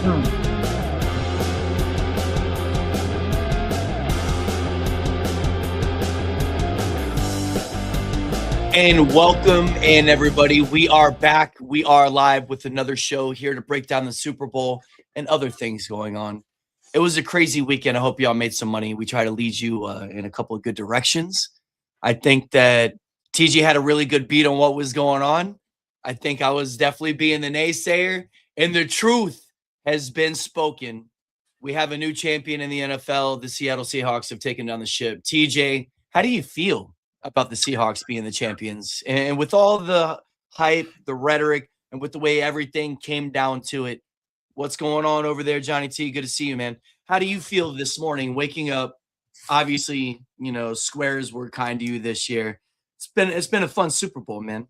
And welcome in, everybody. We are back. We are live with another show here to break down the Super Bowl and other things going on. It was a crazy weekend. I hope y'all made some money. We try to lead you in a couple of good directions. I think that TJ had a really good beat on what was going on. I think I was definitely being the naysayer, and the truth has been spoken. We have a new champion in the NFL. The Seattle Seahawks have taken down the ship. TJ, how do you feel about the Seahawks being the champions? And with all the hype, the rhetoric, and with the way everything came down to it, what's going on over there, Johnny T? Good to see you, man. How do you feel this morning waking up? Obviously, you know, squares were kind to you this year. It's been a fun Super Bowl, man.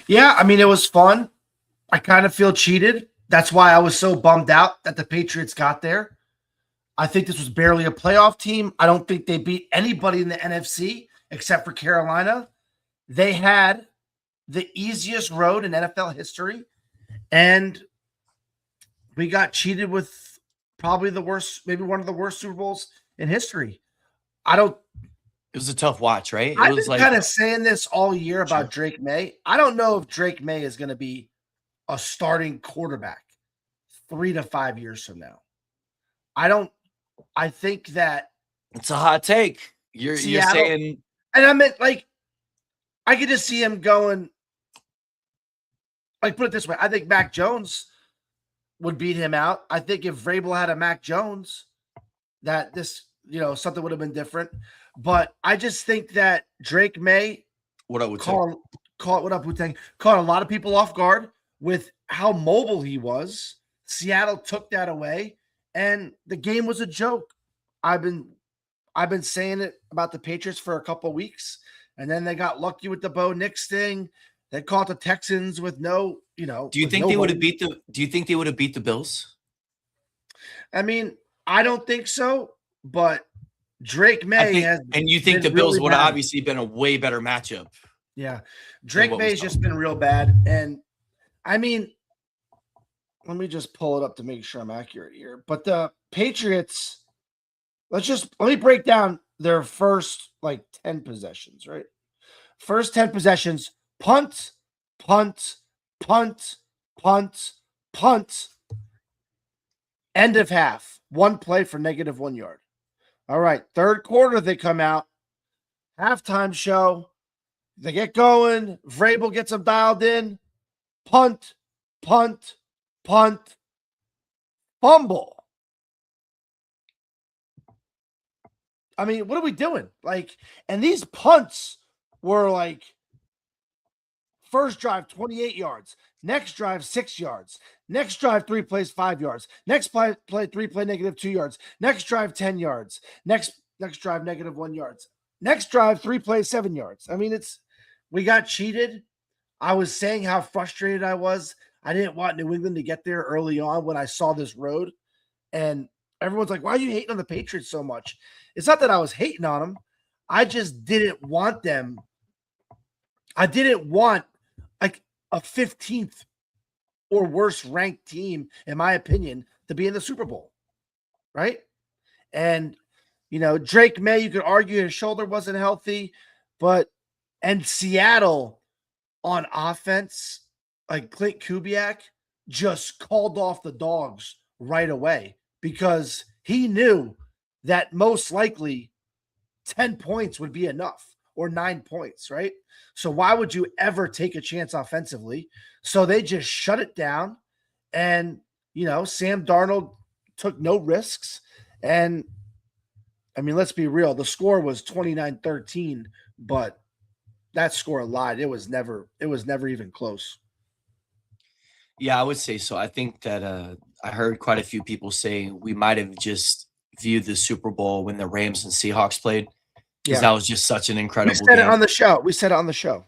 Yeah, I mean, it was fun. I kind of feel cheated. That's why I was so bummed out that the Patriots got there. I think this was barely a playoff team. I don't think they beat anybody in the NFC except for Carolina. They had the easiest road in NFL history, and we got cheated with probably the worst, maybe one of the worst Super Bowls in history. It was a tough watch, right? I've been kind of saying this all year about Drake May. I don't know if Drake May is going to be a starting quarterback 3 to 5 years from now. I think that it's a hot take. You're saying. And I meant, like, I could just see him going, like, put it this way. I think Mac Jones would beat him out. I think if Vrabel had a Mac Jones, that this, something would have been different. But I just think that Drake May what up, Wu-Tang, caught a lot of people off guard with how mobile he was. Seattle took that away, and the game was a joke. I've been saying it about the Patriots for a couple of weeks, and then they got lucky with the Bo Nix thing. They caught the Texans with no, Do you think they would have beat the Bills? I mean, I don't think so, but Drake May and you think the Bills really would have obviously been a way better matchup. Yeah. Drake May's just been real bad. And I mean, let me just pull it up to make sure I'm accurate here. But the Patriots, let me break down their first 10 possessions, right? First 10 possessions, punt, punt, punt, punt, punt. End of half. One play for -1 yard. All right. Third quarter, they come out. Halftime show. They get going. Vrabel gets them dialed in. Punt, punt, punt, fumble. I mean, what are we doing? And these punts were first drive, 28 yards. Next drive, 6 yards. Next drive, 3 plays, 5 yards. Next play 3 play, -2 yards. Next drive, 10 yards. Next drive, -1 yards. Next drive, 3 plays, 7 yards. I mean, we got cheated. I was saying how frustrated I was. I didn't want New England to get there early on when I saw this road. And everyone's like, why are you hating on the Patriots so much? It's not that I was hating on them. I just didn't want them. I didn't want a 15th or worse ranked team, in my opinion, to be in the Super Bowl. Right? And, Drake May, you could argue his shoulder wasn't healthy, and Seattle on offense, Clint Kubiak just called off the dogs right away because he knew that most likely 10 points would be enough or 9 points, right? So why would you ever take a chance offensively? So they just shut it down. And, Sam Darnold took no risks. And, I mean, let's be real. The score was 29-13, but that score lied. It was never even close. Yeah, I would say so. I think that I heard quite a few people say we might have just viewed the Super Bowl when the Rams and Seahawks played. Because that was just such an incredible game. We said it on the show.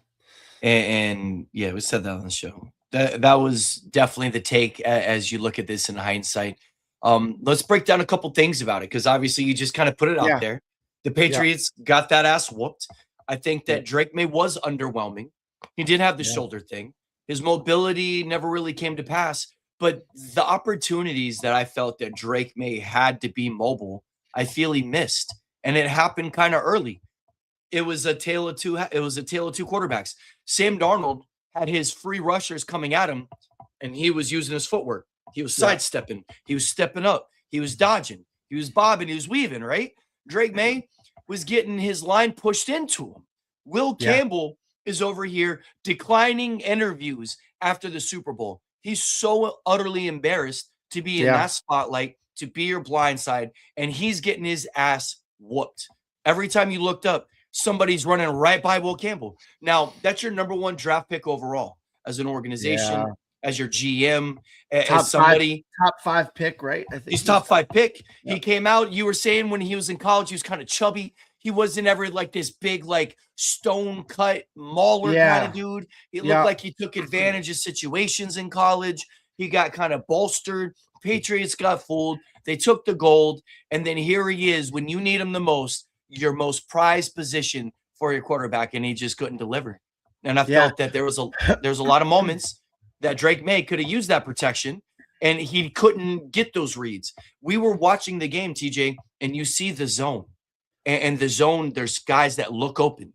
And yeah, we said that on the show. That was definitely the take as you look at this in hindsight. Let's break down a couple things about it because obviously you just kind of put it out there. The Patriots got that ass whooped. I think that Drake May was underwhelming. He did have the shoulder thing. His mobility never really came to pass. But the opportunities that I felt that Drake May had to be mobile, I feel he missed. And it happened kind of early. It was a tale of two. It was a tale of two quarterbacks. Sam Darnold had his free rushers coming at him, and he was using his footwork. He was sidestepping. He was stepping up. He was dodging. He was bobbing. He was weaving. Right. Drake May was getting his line pushed into him. Will Campbell is over here declining interviews after the Super Bowl. He's so utterly embarrassed to be in that spotlight, to be your blind side, and he's getting his ass whooped. Every time you looked up, somebody's running right by Will Campbell. Now, that's your number one draft pick overall as an organization, as your GM, as somebody. Top 5 pick, right? I think he's top 5 pick. He came out, you were saying when he was in college, he was kind of chubby. He wasn't ever like this big, like stone cut mauler kind of dude. It looked like he took advantage of situations in college. He got kind of bolstered. Patriots got fooled. They took the gold. And then here he is when you need him the most, your most prized position for your quarterback, and he just couldn't deliver. And I felt that there was a lot of moments that Drake May could have used that protection, and he couldn't get those reads. We were watching the game, TJ, and you see the zone. And the zone, there's guys that look open.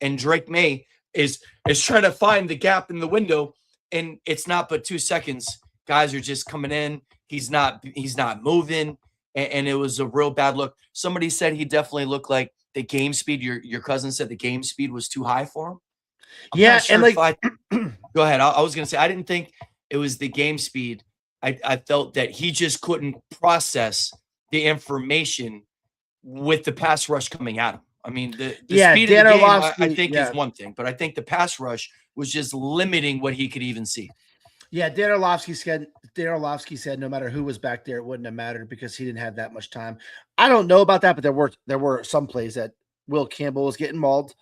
And Drake May is trying to find the gap in the window, and it's not but 2 seconds. Guys are just coming in. He's not moving, and it was a real bad look. Somebody said he definitely looked like the game speed. Your cousin said the game speed was too high for him. And like, go ahead. I was gonna say I didn't think it was the game speed. I felt that he just couldn't process the information with the pass rush coming at him. I mean, the speed of the game, I think, is one thing, but I think the pass rush was just limiting what he could even see. Yeah, Dan Orlovsky said no matter who was back there, it wouldn't have mattered because he didn't have that much time. I don't know about that, but there were some plays that Will Campbell was getting mauled.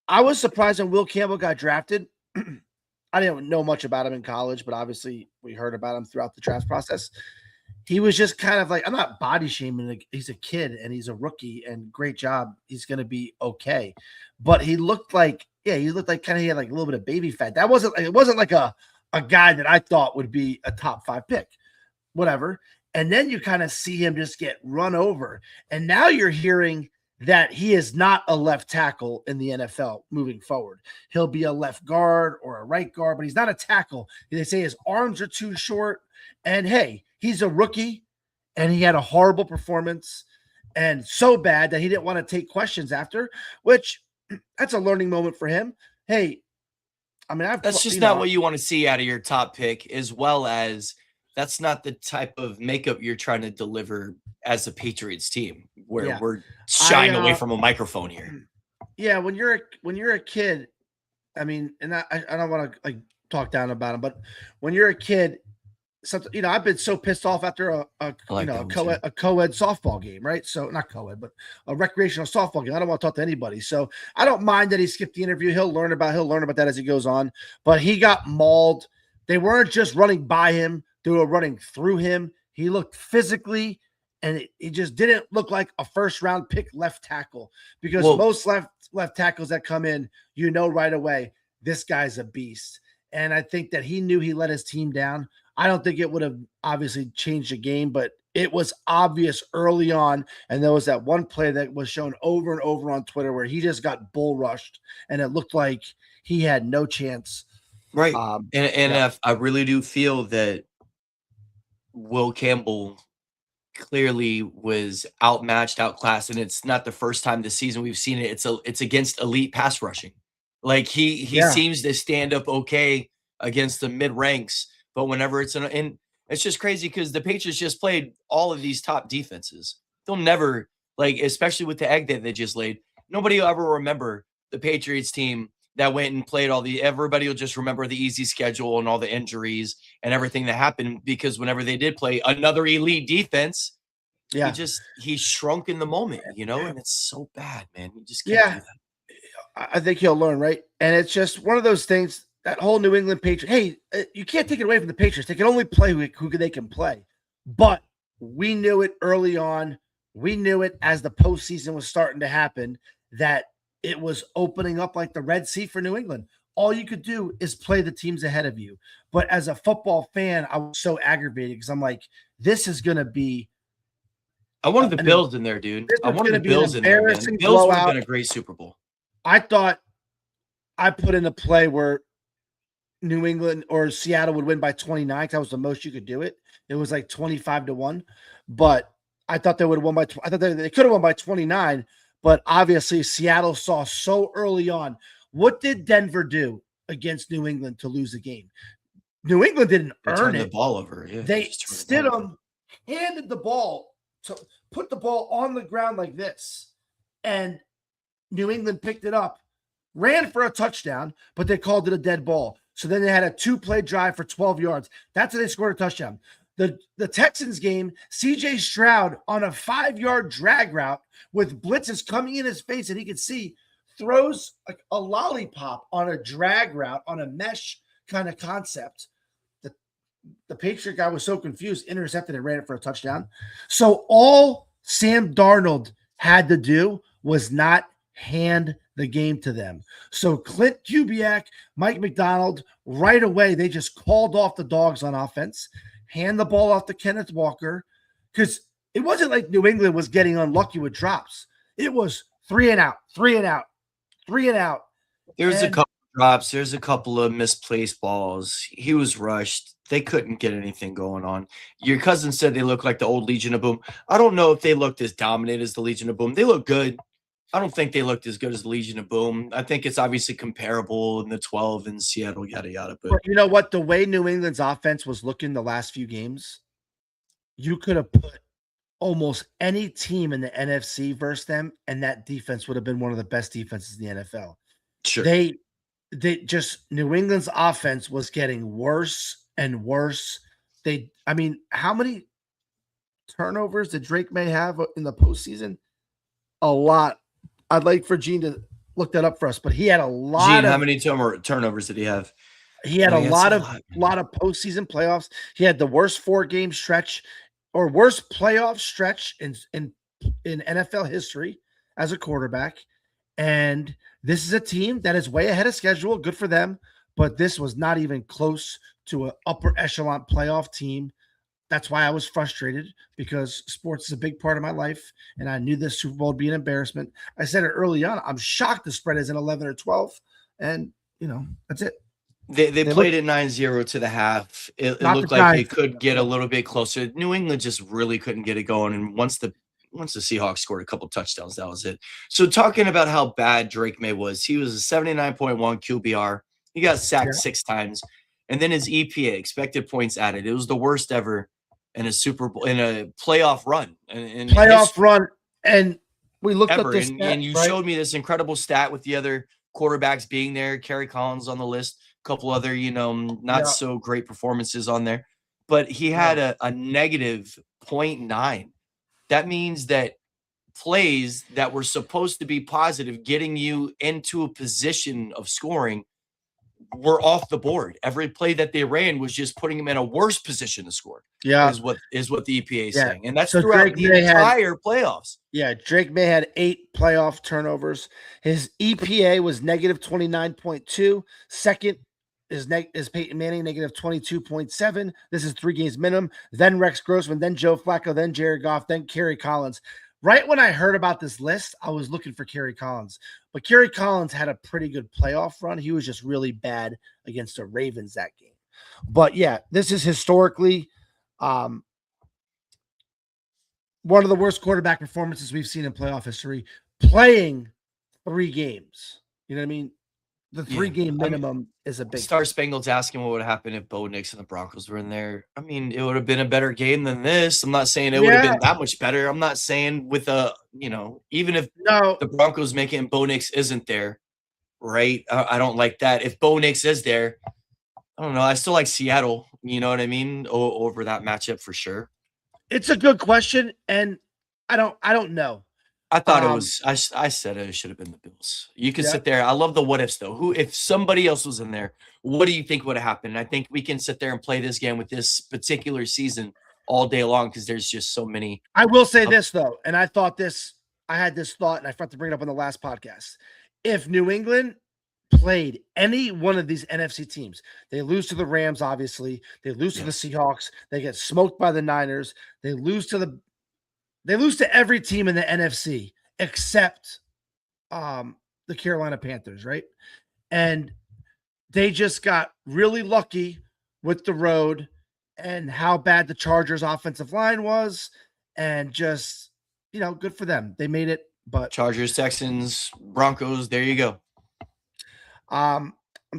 I was surprised when Will Campbell got drafted. I didn't know much about him in college, but obviously we heard about him throughout the draft process. He was just kind of like, I'm not body shaming. He's a kid and he's a rookie, and great job. He's going to be okay. But he looked like kind of, he had like a little bit of baby fat. It wasn't like a guy that I thought would be a top 5 pick, whatever. And then you kind of see him just get run over. And now you're hearing that he is not a left tackle in the NFL moving forward. He'll be a left guard or a right guard, but he's not a tackle. They say his arms are too short. And hey, he's a rookie, and he had a horrible performance, and so bad that he didn't want to take questions after, which that's a learning moment for him. Hey, I mean, that's just not what you want to see out of your top pick, as well as that's not the type of makeup you're trying to deliver as a Patriots team, where we're shying away from a microphone here. Yeah, when you're a kid, I mean, and I don't want to like talk down about him, but when you're a kid, something, I've been so pissed off after a co-ed softball game, right? So not co-ed, but a recreational softball game. I don't want to talk to anybody. So I don't mind that he skipped the interview. He'll learn about that as he goes on. But he got mauled. They weren't just running by him. They were running through him. He looked physically, and he just didn't look like a first-round pick left tackle, because most left tackles that come in, right away, this guy's a beast. And I think that he knew he let his team down. I don't think it would have obviously changed the game, but it was obvious early on. And there was that one play that was shown over and over on Twitter where he just got bull rushed, and it looked like he had no chance. Right. I really do feel that Will Campbell clearly was outmatched, outclassed, and it's not the first time this season we've seen it. It's against elite pass rushing. Like he seems to stand up okay against the mid ranks, but whenever and it's just crazy because the Patriots just played all of these top defenses. They'll never, like, especially with the egg that they just laid, nobody will ever remember the Patriots team that went and played everybody will just remember the easy schedule and all the injuries and everything that happened, because whenever they did play another elite defense, he shrunk in the moment, and it's so bad, man. You just can't do that. I think he'll learn, right? And it's just one of those things, that whole New England Patriots. Hey, you can't take it away from the Patriots. They can only play who they can play. But we knew it early on. We knew it as the postseason was starting to happen, that it was opening up like the Red Sea for New England. all you could do is play the teams ahead of you. But as a football fan, I was so aggravated because I'm like, this is going to be. I wanted the Bills in there, dude. This I is wanted going the to be an Bills in there, man. embarrassing Bills would have blowout. been a great Super Bowl. I thought I put in a play where New England or Seattle would win by 29. That was the most you could do it. It was like 25-1, but I thought they would have won by. I thought they could have won by 29, but obviously Seattle saw so early on. What did Denver do against New England to lose the game? New England didn't earn the it. ball over. Yeah, they Stidham handed the ball to put the ball on the ground like this, and New England picked it up, ran for a touchdown, but they called it a dead ball. So then they had a 2-play drive for 12 yards. That's how they scored a touchdown. The Texans game, CJ Stroud on a 5-yard drag route with blitzes coming in his face and he could see, throws a lollipop on a drag route on a mesh kind of concept. The Patriot guy was so confused, intercepted and ran it for a touchdown. So all Sam Darnold had to do was not hand the game to them. So Clint Kubiak, Mike McDonald, right away, they just called off the dogs on offense, hand the ball off to Kenneth Walker, because it wasn't like New England was getting unlucky with drops. It was 3 and out, 3 and out, 3 and out. There's a couple of drops. There's a couple of misplaced balls. He was rushed. They couldn't get anything going on. Your cousin said they look like the old Legion of Boom. I don't know if they looked as dominant as the Legion of Boom. They look good. I don't think they looked as good as the Legion of Boom. I think it's obviously comparable in the 12 in Seattle, yada, yada. But you know what? The way New England's offense was looking the last few games, you could have put almost any team in the NFC versus them, and that defense would have been one of the best defenses in the NFL. Sure. They just, New England's offense was getting worse and worse. How many turnovers did Drake May have in the postseason? A lot. I'd like for Gene to look that up for us, but he had a lot. Gene, how many turnovers did he have? He had a lot of postseason playoffs. He had the worst 4-game stretch or worst playoff stretch in NFL history as a quarterback. And this is a team that is way ahead of schedule. Good for them. But this was not even close to an upper echelon playoff team. That's why I was frustrated, because sports is a big part of my life, and I knew this Super Bowl would be an embarrassment. I said it early on. I'm shocked the spread isn't 11 or 12, and, that's it. They played it 9-0 to the half. It looked like they could get a little bit closer. New England just really couldn't get it going, and once the Seahawks scored a couple touchdowns, that was it. So talking about how bad Drake May was, he was a 79.1 QBR. He got sacked 6 times, and then his EPA, expected points added, it was the worst ever in a Super Bowl, in a playoff run. And we looked ever. Up this stat, and you showed me this incredible stat with the other quarterbacks being there. Kerry Collins on the list, a couple other, not so great performances on there, but he had a negative 0.9. That means that plays that were supposed to be positive, getting you into a position of scoring, were off the board. Every play that they ran was just putting them in a worse position to score. Yeah, is what the EPA is saying, and that's throughout Drake the entire playoffs. Yeah, Drake May had 8 playoff turnovers. His EPA was negative 29.2. Second is Peyton Manning, negative 22.7. This is 3 games minimum. Then Rex Grossman, then Joe Flacco, then Jared Goff, then Kerry Collins. Right when I heard about this list, I was looking for Kerry Collins. But Kerry Collins had a pretty good playoff run. He was just really bad against the Ravens that game. But yeah, this is historically one of the worst quarterback performances we've seen in playoff history, playing 3 games. You know what I mean? The 3-game minimum is a big. Star Spangled's asking what would happen if Bo Nix and the Broncos were in there. I mean, it would have been a better game than this. I'm not saying it would have been that much better. I'm not saying with even if the Broncos make it and Bo Nix isn't there, right? I don't like that. If Bo Nix is there, I don't know. I still like Seattle, you know what I mean, over that matchup for sure. It's a good question, and I don't know. I thought it was. I said it should have been the Bills. You can sit there. I love the what ifs though. If somebody else was in there, what do you think would have happened? I think we can sit there and play this game with this particular season all day long, because there's just so many. I will say this though, and I had this thought, and I forgot to bring it up on the last podcast. If New England played any one of these NFC teams, they lose to the Rams, obviously. They lose to the Seahawks. They get smoked by the Niners. They lose to every team in the NFC except the Carolina Panthers, right? And they just got really lucky with the road and how bad the Chargers offensive line was, and just, good for them. They made it, but Chargers, Texans, Broncos, there you go. I'm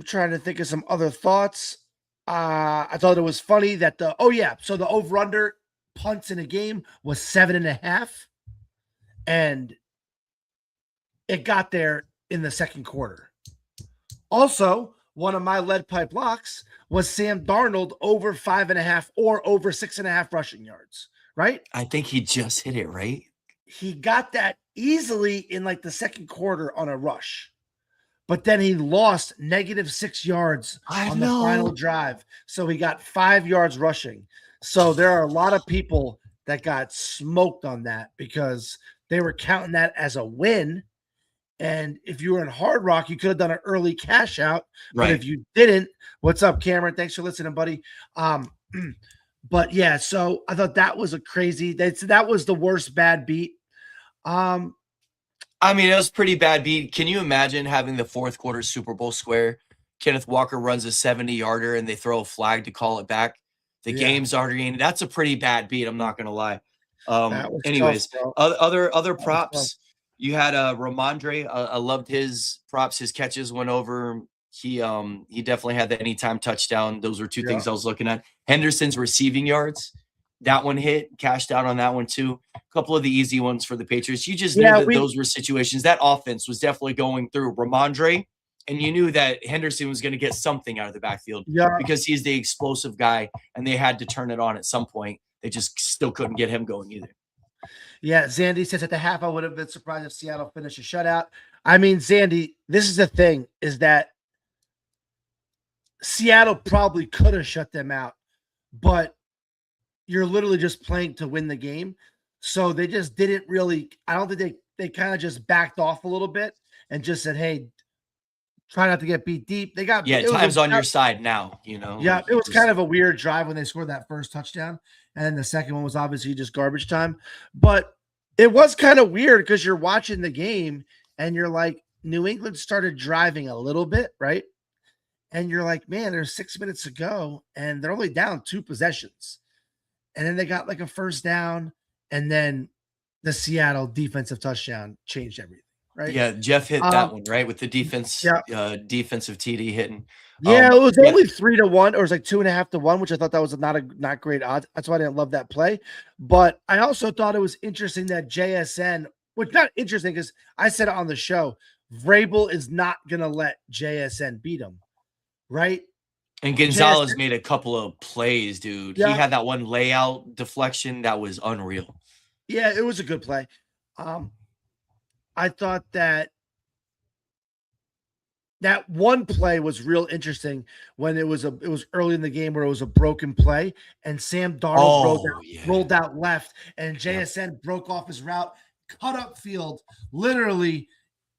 trying to think of some other thoughts. I thought it was funny that so the over-under punts in a game was 7.5, and it got there in the second quarter. Also, one of my lead pipe locks was Sam Darnold over 5.5 or over 6.5 rushing yards, right? I think he just hit it, right? He got that easily in like the second quarter on a rush, but then he lost -6 yards on the final drive. So he got 5 yards rushing. So there are a lot of people that got smoked on that because they were counting that as a win. And if you were in Hard Rock, you could have done an early cash out. But if you didn't, what's up, Cameron? Thanks for listening, buddy. But yeah, so I thought that was a crazy. That was the worst bad beat. I mean, it was pretty bad beat. Can you imagine having the fourth quarter Super Bowl square? Kenneth Walker runs a 70-yarder and they throw a flag to call it back. The game's already in. That's a pretty bad beat. I'm not gonna lie. Anyways, tough, other props. You had Ramondre. I loved his props. His catches went over. He definitely had the anytime touchdown. Those were two things I was looking at. Henderson's receiving yards. That one hit. Cashed out on that one too. A couple of the easy ones for the Patriots. You just knew that those were situations. That offense was definitely going through Ramondre, and you knew that Henderson was going to get something out of the backfield because he's the explosive guy, and they had to turn it on at some point. They just still couldn't get him going either. Yeah, Zandy says at the half, I would have been surprised if Seattle finished a shutout. I mean, Zandy, this is the thing, is that Seattle probably could have shut them out, but you're literally just playing to win the game. So they just didn't really, I don't think they kind of just backed off a little bit and just said, hey, try not to get beat deep. They got time's on your side now, Yeah, it was kind of a weird drive when they scored that first touchdown. And then the second one was obviously just garbage time. But it was kind of weird because you're watching the game and you're like, New England started driving a little bit, right? And you're like, man, there's 6 minutes to go and they're only down 2 possessions. And then they got like a first down, and then the Seattle defensive touchdown changed everything. Right. Yeah, Jeff hit that one, right? With the defensive TD hitting. Yeah, it was only 3-1, or it was like 2.5-1, which I thought that was not great odds. That's why I didn't love that play. But I also thought it was interesting that JSN, which not interesting because I said it on the show, Vrabel is not gonna let JSN beat him, right? And Gonzalez made a couple of plays, dude. He had that one layout deflection that was unreal. Yeah, it was a good play. I thought that one play was real interesting when it was early in the game where it was a broken play and Sam Darnold rolled out left and JSN broke off his route, cut up field. Literally,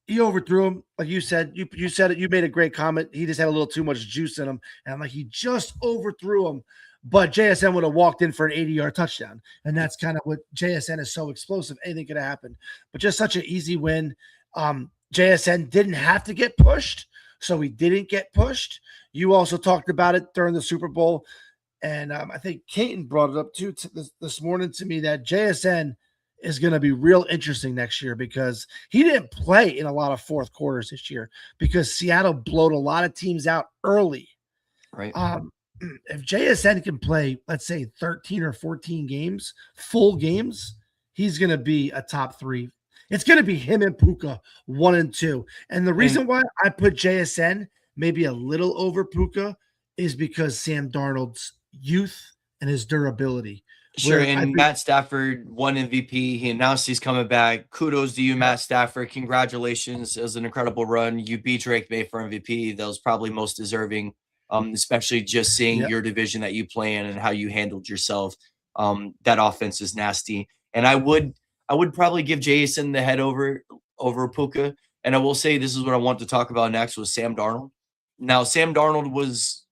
he overthrew him. Like you said, you said it. You made a great comment. He just had a little too much juice in him, and I'm like, he just overthrew him. But JSN would have walked in for an 80-yard touchdown. And that's kind of what JSN is so explosive. Anything could have happened. But just such an easy win. JSN didn't have to get pushed, so he didn't get pushed. You also talked about it during the Super Bowl. And I think Caton brought it up too this morning to me that JSN is going to be real interesting next year because he didn't play in a lot of fourth quarters this year because Seattle blowed a lot of teams out early. Right. If JSN can play, let's say 13 or 14 games, full games, he's going to be a top 3. It's going to be him and Puka 1 and 2. And the reason why I put JSN maybe a little over Puka is because Sam Darnold's youth and his durability. Sure. And Matt Stafford won MVP. He announced he's coming back. Kudos to you, Matt Stafford. Congratulations. It was an incredible run. You beat Drake May for MVP. That was probably most deserving. Especially just seeing your division that you play in and how you handled yourself. That offense is nasty. And I would probably give Jason the head over Puka. And I will say this is what I want to talk about next was Sam Darnold. Now, Sam Darnold was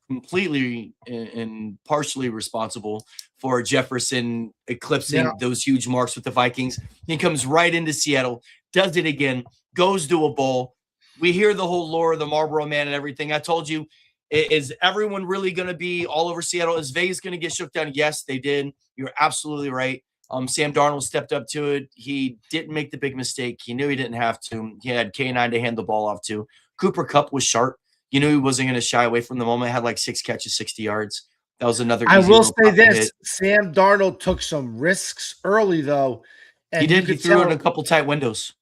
completely and partially responsible for Jefferson Yeah. eclipsing those huge marks with the Vikings. He comes right into Seattle, does it again, goes to a bowl. We hear the whole lore of the Marlboro Man and everything. I told you, is everyone really going to be all over Seattle? Is Vegas going to get shook down? Yes, they did. You're absolutely right. Sam Darnold stepped up to it. He didn't make the big mistake. He knew he didn't have to. He had K9 to hand the ball off to. Cooper Kupp was sharp. You knew he wasn't going to shy away from the moment. Had like 6 catches, 60 yards. That was another. I easy will little say pop to this: hit. Sam Darnold took some risks early, though, and He did. you He could threw in tell a couple tight windows.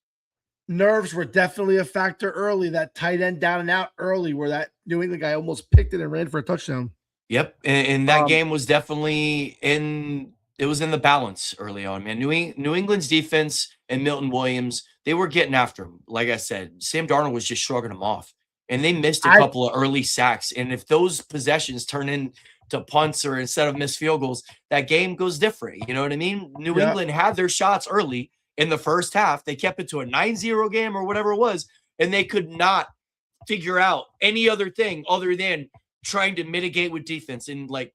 nerves were definitely a factor early. That tight end down and out early, where that New England guy almost picked it and ran for a touchdown. Yep, and that game was definitely in. It was in the balance early on, man. New England's defense and Milton Williams, they were getting after him. Like I said, Sam Darnold was just shrugging him off, and they missed a couple of early sacks. And if those possessions turn into punts or instead of missed field goals, that game goes different. You know what I mean? New England had their shots early in the first half. They kept it to a 9-0 game or whatever it was, and they could not figure out any other thing other than trying to mitigate with defense. And like,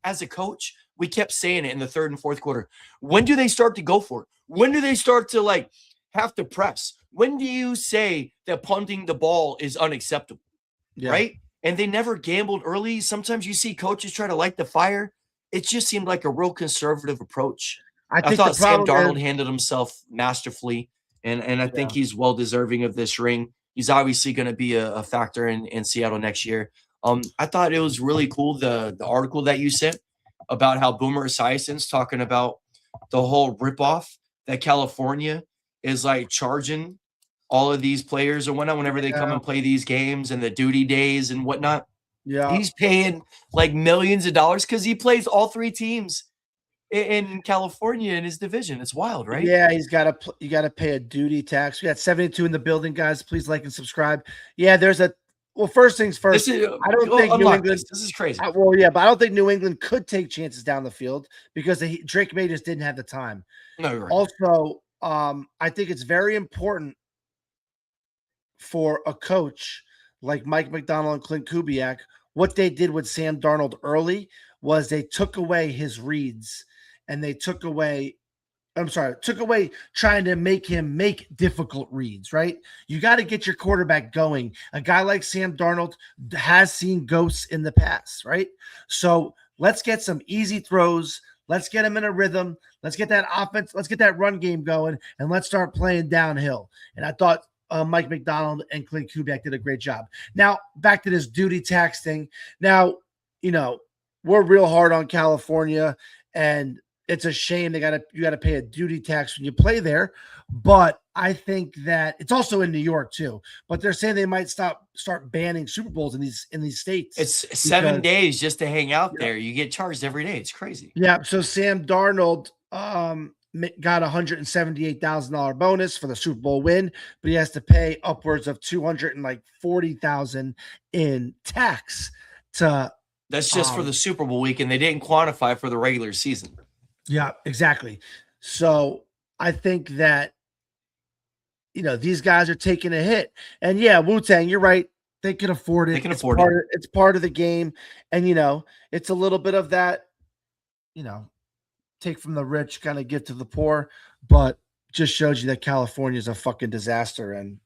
as a coach, we kept saying it in the third and fourth quarter. When do they start to go for it? When do they start to like have to press? When do you say that punting the ball is unacceptable? Right? And they never gambled early. Sometimes you see coaches try to light the fire. It just seemed like a real conservative approach. I thought Sam Darnold handled himself masterfully, and I think he's well deserving of this ring. He's obviously going to be a factor in Seattle next year. I thought it was really cool, the article that you sent about how Boomer Esiason's talking about the whole ripoff that California is like charging all of these players or whatnot whenever they come and play these games and the duty days and whatnot. Yeah. He's paying like millions of dollars because he plays all 3 teams in California in his division. It's wild, right? Yeah, you got to pay a duty tax. We got 72 in the building, guys. Please like and subscribe. Yeah, well, first things first. I don't think New England. This is crazy. Well, yeah, but I don't think New England could take chances down the field because Drake May just didn't have the time. No, you're right. Also, I think it's very important for a coach like Mike McDonald and Clint Kubiak. What they did with Sam Darnold early was they took away his reads and they took away trying to make him make difficult reads, right? You got to get your quarterback going. A guy like Sam Darnold has seen ghosts in the past, right? So let's get some easy throws. Let's get him in a rhythm. Let's get that offense. Let's get that run game going, and let's start playing downhill. And I thought Mike McDonald and Clint Kubiak did a great job. Now, back to this duty tax thing. Now, we're real hard on California, and it's a shame you got to pay a duty tax when you play there. But I think that it's also in New York too. But they're saying they might start banning Super Bowls in these states. It's 7 days just to hang out there. You get charged every day. It's crazy. Yeah. So Sam Darnold got $178,000 bonus for the Super Bowl win, but he has to pay upwards of $240,000 in tax to. That's just for the Super Bowl week, and they didn't quantify for the regular season. Yeah, exactly. So I think that, these guys are taking a hit. And yeah, Wu-Tang, you're right. They can afford it. They can afford it. It's part of the game. And, it's a little bit of that, take from the rich, kind of give to the poor. But just shows you that California is a fucking disaster. And,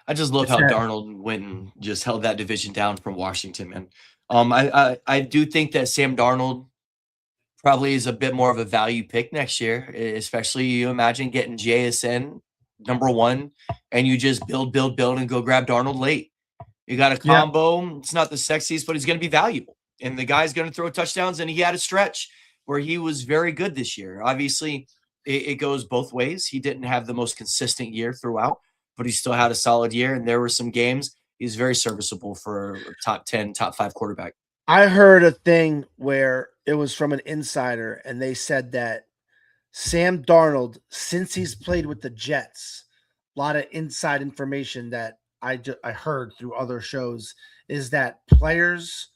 I just love how Darnold went and just held that division down from Washington, man. I do think that Sam Darnold probably is a bit more of a value pick next year, especially you imagine getting JSN number 1 and you just build and go grab Darnold late. You got a combo. Yeah. It's not the sexiest, but he's going to be valuable. And the guy's going to throw touchdowns, and he had a stretch where he was very good this year. Obviously, it goes both ways. He didn't have the most consistent year throughout, but he still had a solid year, and there were some games. He's very serviceable for a top 10, top 5 quarterback. I heard a thing where it was from an insider, and they said that Sam Darnold, since he's played with the Jets, a lot of inside information that I heard through other shows is that players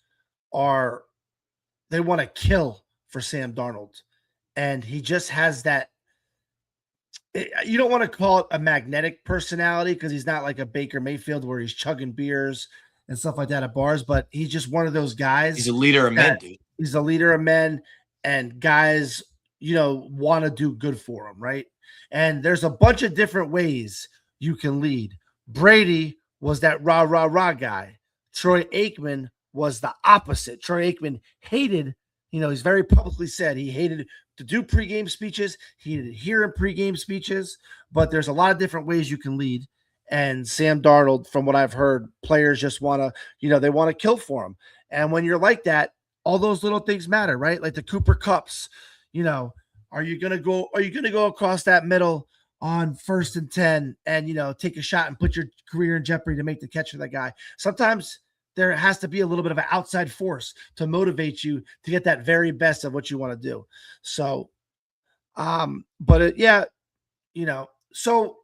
they want to kill for Sam Darnold, and he just has that You don't want to call it a magnetic personality because he's not like a Baker Mayfield where he's chugging beers and stuff like that at bars, but he's just one of those guys. He's a leader of men, dude. He's a leader of men, and guys, want to do good for him, right? And there's a bunch of different ways you can lead. Brady was that rah, rah, rah guy. Troy Aikman was the opposite. Troy Aikman hated, he's very publicly said he hated to do pregame speeches. He hated to hear in pregame speeches, but there's a lot of different ways you can lead. And Sam Darnold, from what I've heard, players just want to, they want to kill for him. And when you're like that, all those little things matter, right? Like the Cooper Cups, are you going to go across that middle on 1st and 10 and, take a shot and put your career in jeopardy to make the catch for that guy? Sometimes there has to be a little bit of an outside force to motivate you to get that very best of what you want to do. So, so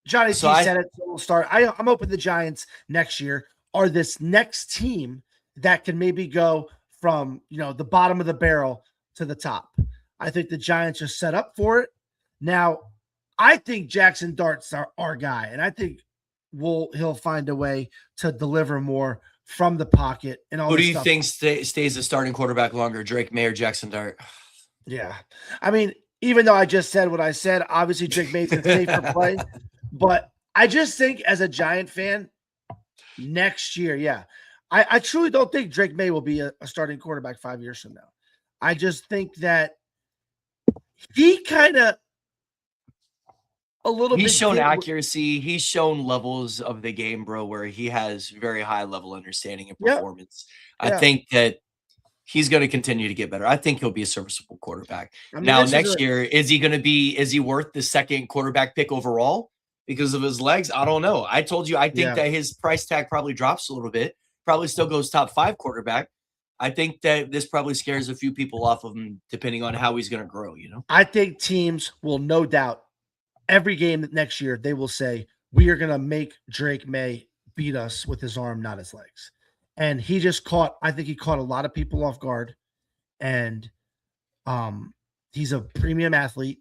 Johnny said it. So we'll start. I'm hoping the Giants next year are this next team that can maybe go from, the bottom of the barrel to the top. I think the Giants are set up for it. Now, I think Jackson Dart's our guy, and I think he'll find a way to deliver more from the pocket and all. Who do you think stays the starting quarterback longer, Drake May or Jackson Dart? Yeah, I mean, even though I just said what I said, obviously Drake May's a safer play, but I just think as a Giant fan, next year, I truly don't think Drake May will be a starting quarterback 5 years from now. I just think that he kind of He's shown accuracy. He's shown levels of the game, bro, where he has very high level understanding and performance. I think that he's going to continue to get better. I think he'll be a serviceable quarterback. Now, next year, is he worth the second quarterback pick overall because of his legs? I don't know. I told you, I think that his price tag probably drops a little bit, probably still goes top 5 quarterback. I think that this probably scares a few people off of him, depending on how he's going to grow, I think teams will no doubt every game next year, they will say, we are going to make Drake May beat us with his arm, not his legs. And he just I think he caught a lot of people off guard. And he's a premium athlete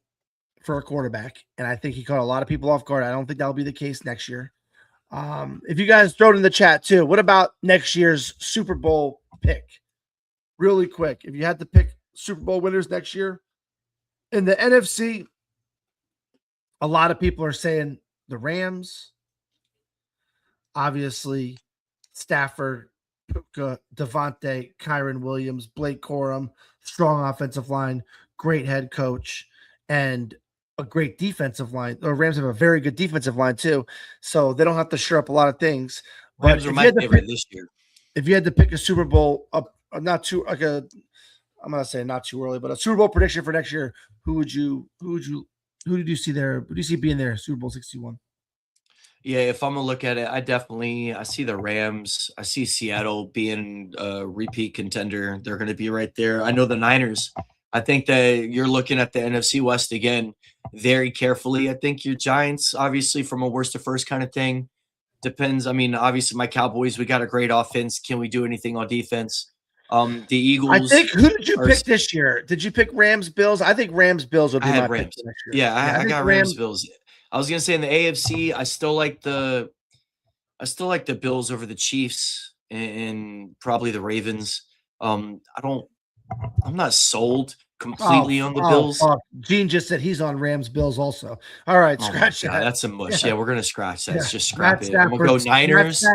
for a quarterback. And I think he caught a lot of people off guard. I don't think that'll be the case next year. If you guys throw it in the chat too, what about next year's Super Bowl pick? Really quick. If you had to pick Super Bowl winners next year in the NFC, a lot of people are saying the Rams, obviously Stafford, Puka, Devontae, Kyron Williams, Blake Corum, strong offensive line, great head coach, and a great defensive line. The Rams have a very good defensive line too, so they don't have to shore up a lot of things. Rams are my favorite this year. If you had to pick a Super Bowl, I'm gonna say not too early, but a Super Bowl prediction for next year, who did you see there? Who do you see being there? Super Bowl 61. Yeah, if I'm gonna look at it, I see the Rams. I see Seattle being a repeat contender. They're gonna be right there. I know the Niners. I think that you're looking at the NFC West again very carefully. I think your Giants, obviously, from a worst to first kind of thing. Depends. I mean, obviously, my Cowboys, we got a great offense. Can we do anything on defense? The Eagles. I think, who did you pick this year? Did you pick Rams Bills? I think Rams Bills would be my pick next year. Yeah, I got Rams Bills. I was gonna say in the AFC, I still like the Bills over the Chiefs and probably the Ravens. I'm not sold completely on the Bills. Gene just said he's on Rams Bills also. All right, scratch that. That's a mush. Yeah, we're gonna scratch that. Just scrap it. We'll go Niners.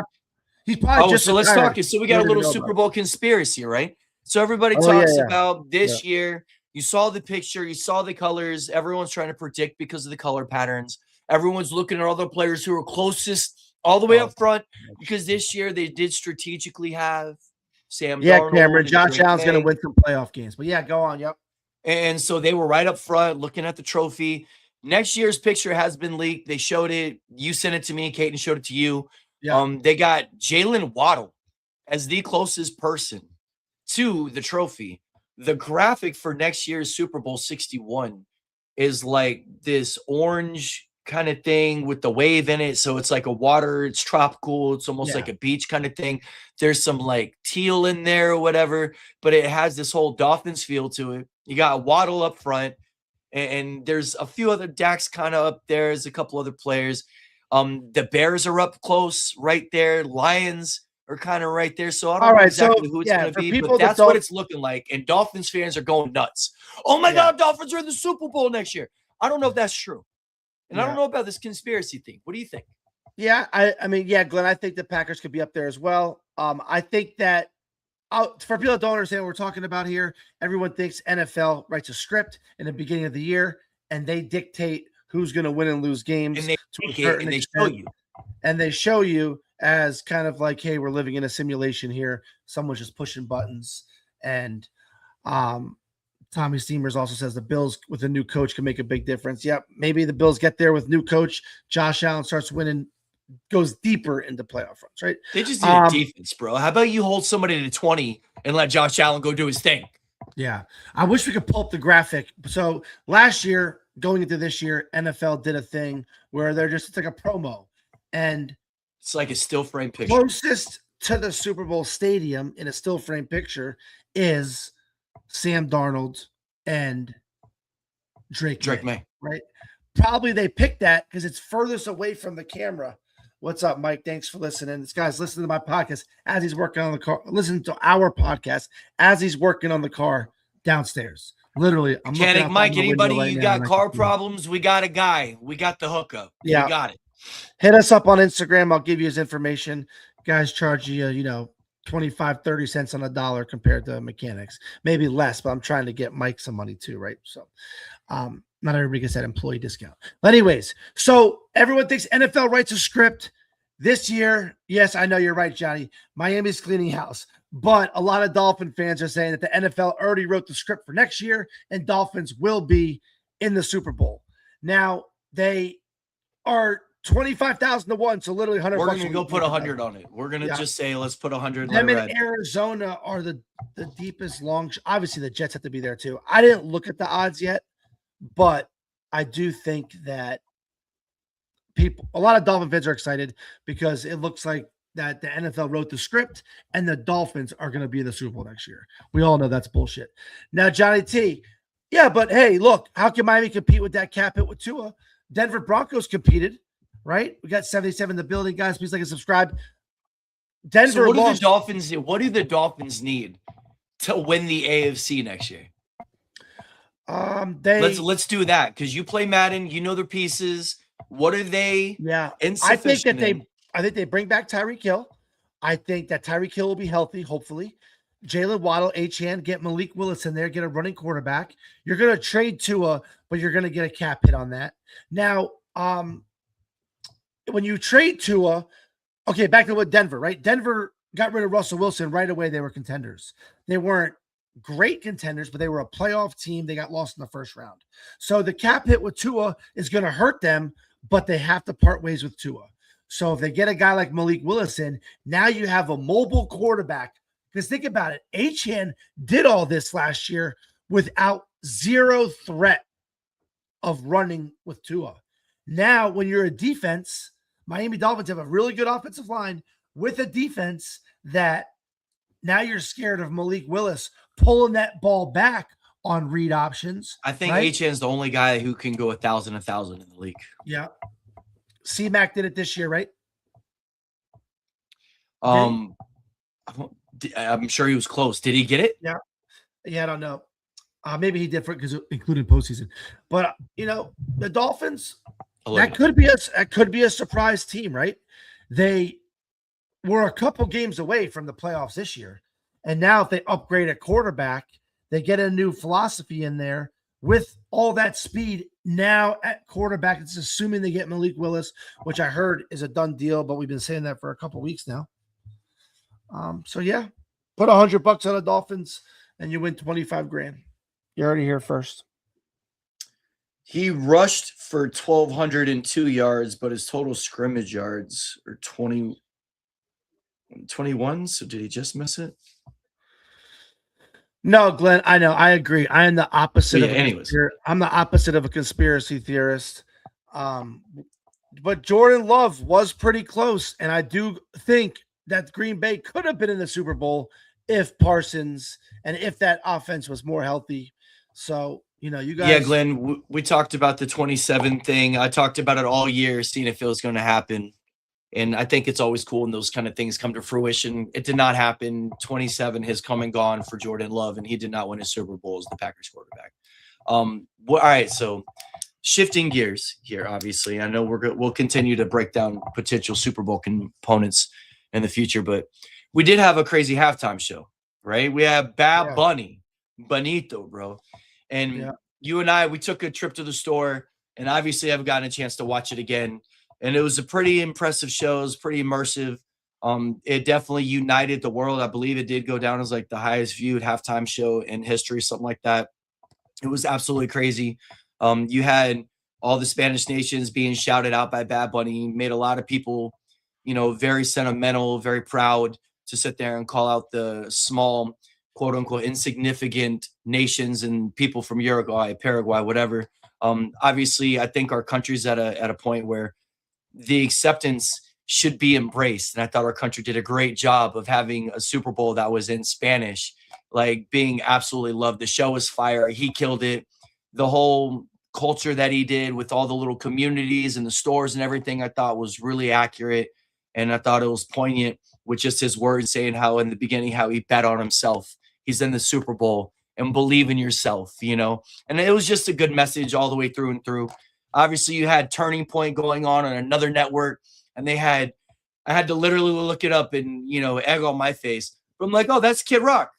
He's probably so let's talk. So we got a little Super Bowl conspiracy, right? So everybody talks about this year. You saw the picture, you saw the colors. Everyone's trying to predict because of the color patterns. Everyone's looking at all the players who are closest all the way up front because this year they did strategically have Sam Darnold. Cameron, Josh Allen's going to win some playoff games. But go on. Yep. And so they were right up front looking at the trophy. Next year's picture has been leaked. They showed it. You sent it to me. Caden showed it to you. Yeah. They got Jalen Waddle as the closest person to the trophy. The graphic for next year's Super Bowl 61 is like this orange kind of thing with the wave in it. So it's like a water, it's tropical. It's almost like a beach kind of thing. There's some like teal in there or whatever, but it has this whole Dolphins feel to it. You got Waddle up front. and there's a few other Dak's kind of up there. There's a couple other players. The Bears are up close right there. Lions are kind of right there. So I don't know exactly who it's going to be, but that's what it's looking like. And Dolphins fans are going nuts. Oh my God, Dolphins are in the Super Bowl next year. I don't know if that's true. And I don't know about this conspiracy thing. What do you think? Yeah, I mean, Glenn, I think the Packers could be up there as well. I think that for people that don't understand what we're talking about here, everyone thinks NFL writes a script in the beginning of the year and they dictate who's going to win and lose games. And they show you. And they show you as kind of like, hey, we're living in a simulation here. Someone's just pushing buttons. And Tommy Steamers also says the Bills with a new coach can make a big difference. Yep, maybe the Bills get there with new coach. Josh Allen starts winning, goes deeper into playoff runs, right? They just need a defense, bro. How about you hold somebody to 20 and let Josh Allen go do his thing? Yeah. I wish we could pull up the graphic. So last year, going into this year, NFL did a thing where it's like a promo. And it's like a still frame picture. Closest to the Super Bowl stadium in a still frame picture is Sam Darnold and Drake May, right? Probably they picked that because it's furthest away from the camera. What's up, Mike? Thanks for listening. This guy's listening to my podcast as he's working on the car. Listen to our podcast as he's working on the car downstairs. Literally, I'm Mechanic Mike. Anybody you got car problems? We got a guy. We got the hookup. Yeah, we got it. Hit us up on Instagram. I'll give you his information. Guys charge you, 25, 30 cents on a dollar compared to mechanics. Maybe less, but I'm trying to get Mike some money too, right? So not everybody gets that employee discount. But anyways, so everyone thinks NFL writes a script. This year, yes, I know you're right, Johnny. Miami's cleaning house. But a lot of Dolphin fans are saying that the NFL already wrote the script for next year and Dolphins will be in the Super Bowl. Now, they are 25,000 to 1, so literally 100. We're going to go put 100 on it. We're going to just say, let's put 100. Them in Arizona are the deepest long. Obviously, the Jets have to be there too. I didn't look at the odds yet, but I do think that a lot of Dolphin fans are excited because it looks like that the NFL wrote the script and the Dolphins are going to be in the Super Bowl next year. We all know that's bullshit. Now, Johnny T, yeah, but hey, look, how can Miami compete with that cap hit with Tua? Denver Broncos competed, right? We got 77 in the building, guys. Please like and subscribe. Denver. So what do the Dolphins need to win the AFC next year? Let's do that because you play Madden, you know their pieces. What are they? Yeah, I think they bring back Tyreek Hill. I think that Tyreek Hill will be healthy, hopefully. Jalen Waddle, Achane, get Malik Willis in there, get a running quarterback. You're going to trade Tua, but you're going to get a cap hit on that. Now, when you trade Tua, okay, back to what Denver, right? Denver got rid of Russell Wilson right away. They were contenders. They weren't great contenders, but they were a playoff team. They got lost in the first round. So the cap hit with Tua is going to hurt them, but they have to part ways with Tua. So if they get a guy like Malik Willis in, now you have a mobile quarterback. Because think about it. Achane did all this last year without zero threat of running with Tua. Now, when you're a defense, Miami Dolphins have a really good offensive line with a defense that now you're scared of Malik Willis pulling that ball back on read options. I think Achane's the only guy who can go 1,000 in the league. Yeah. C-Mac did it this year, right? I'm sure he was close. Did he get it? Yeah. Yeah, I don't know. Maybe he did because including postseason. But the Dolphins, that could be a surprise team, right? They were a couple games away from the playoffs this year. And now if they upgrade a quarterback, they get a new philosophy in there with all that speed now at quarterback. It's assuming they get Malik Willis, which I heard is a done deal, but we've been saying that for a couple weeks now. So yeah, put $100 on the Dolphins and you win 25 grand. You're already here first. He rushed for 1,202 yards, but his total scrimmage yards are 21. So did he just miss it? No, Glenn, I know. I agree. I am the opposite I'm the opposite of a conspiracy theorist. But Jordan Love was pretty close. And I do think that Green Bay could have been in the Super Bowl if Parsons and if that offense was more healthy. So You know, you guys. Yeah, Glenn, we talked about the 27 thing. I talked about it all year, seeing if it was going to happen. And I think it's always cool when those kind of things come to fruition. It did not happen. 27 has come and gone for Jordan Love, and he did not win a Super Bowl as the Packers quarterback. All right, so shifting gears here, obviously. I know we'll continue to break down potential Super Bowl components in the future, but we did have a crazy halftime show, right? We have Bad Bunny, Bonito, bro. And you and I, we took a trip to the store, and obviously I've gotten a chance to watch it again. And it was a pretty impressive show. It was pretty immersive. It definitely united the world. I believe it did go down as like the highest viewed halftime show in history, something like that. It was absolutely crazy. You had all the Spanish nations being shouted out by Bad Bunny, made a lot of people, you know, very sentimental, very proud to sit there and call out the small, quote unquote, insignificant nations and people from Uruguay, Paraguay, whatever. Obviously, I think our country's at a point where the acceptance should be embraced. And I thought our country did a great job of having a Super Bowl that was in Spanish, like being absolutely loved. The show was fire. He killed it. The whole culture that he did with all the little communities and the stores and everything, I thought was really accurate. And I thought it was poignant with just his words saying how in the beginning, how he bet on himself. He's in the Super Bowl and believe in yourself, you know? And it was just a good message all the way through and through. Obviously, you had Turning Point going on another network, and I had to literally look it up and, you know, egg on my face. But I'm like, oh, that's Kid Rock.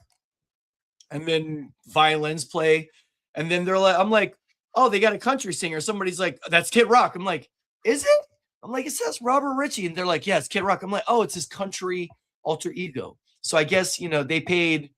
And then violins play. And then I'm like, oh, they got a country singer. Somebody's like, that's Kid Rock. I'm like, is it? I'm like, it says Robert Ritchie. And they're like, yeah, it's Kid Rock. I'm like, oh, it's his country alter ego. So I guess, you know, they paid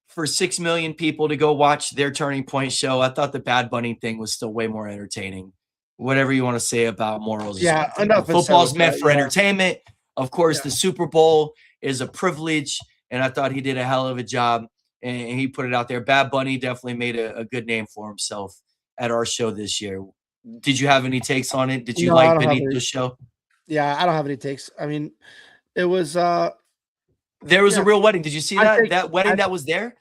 for 6 million people to go watch their Turning Point show. I thought the Bad Bunny thing was still way more entertaining. Whatever you want to say about morals. Yeah, enough. Football's meant for entertainment. Of course, the Super Bowl is a privilege, and I thought he did a hell of a job, and he put it out there. Bad Bunny definitely made a good name for himself at our show this year. Did you have any takes on it? Did you like Benito's show? Yeah, I don't have any takes. I mean, it was there was a real wedding. Did you see that? That wedding that was there?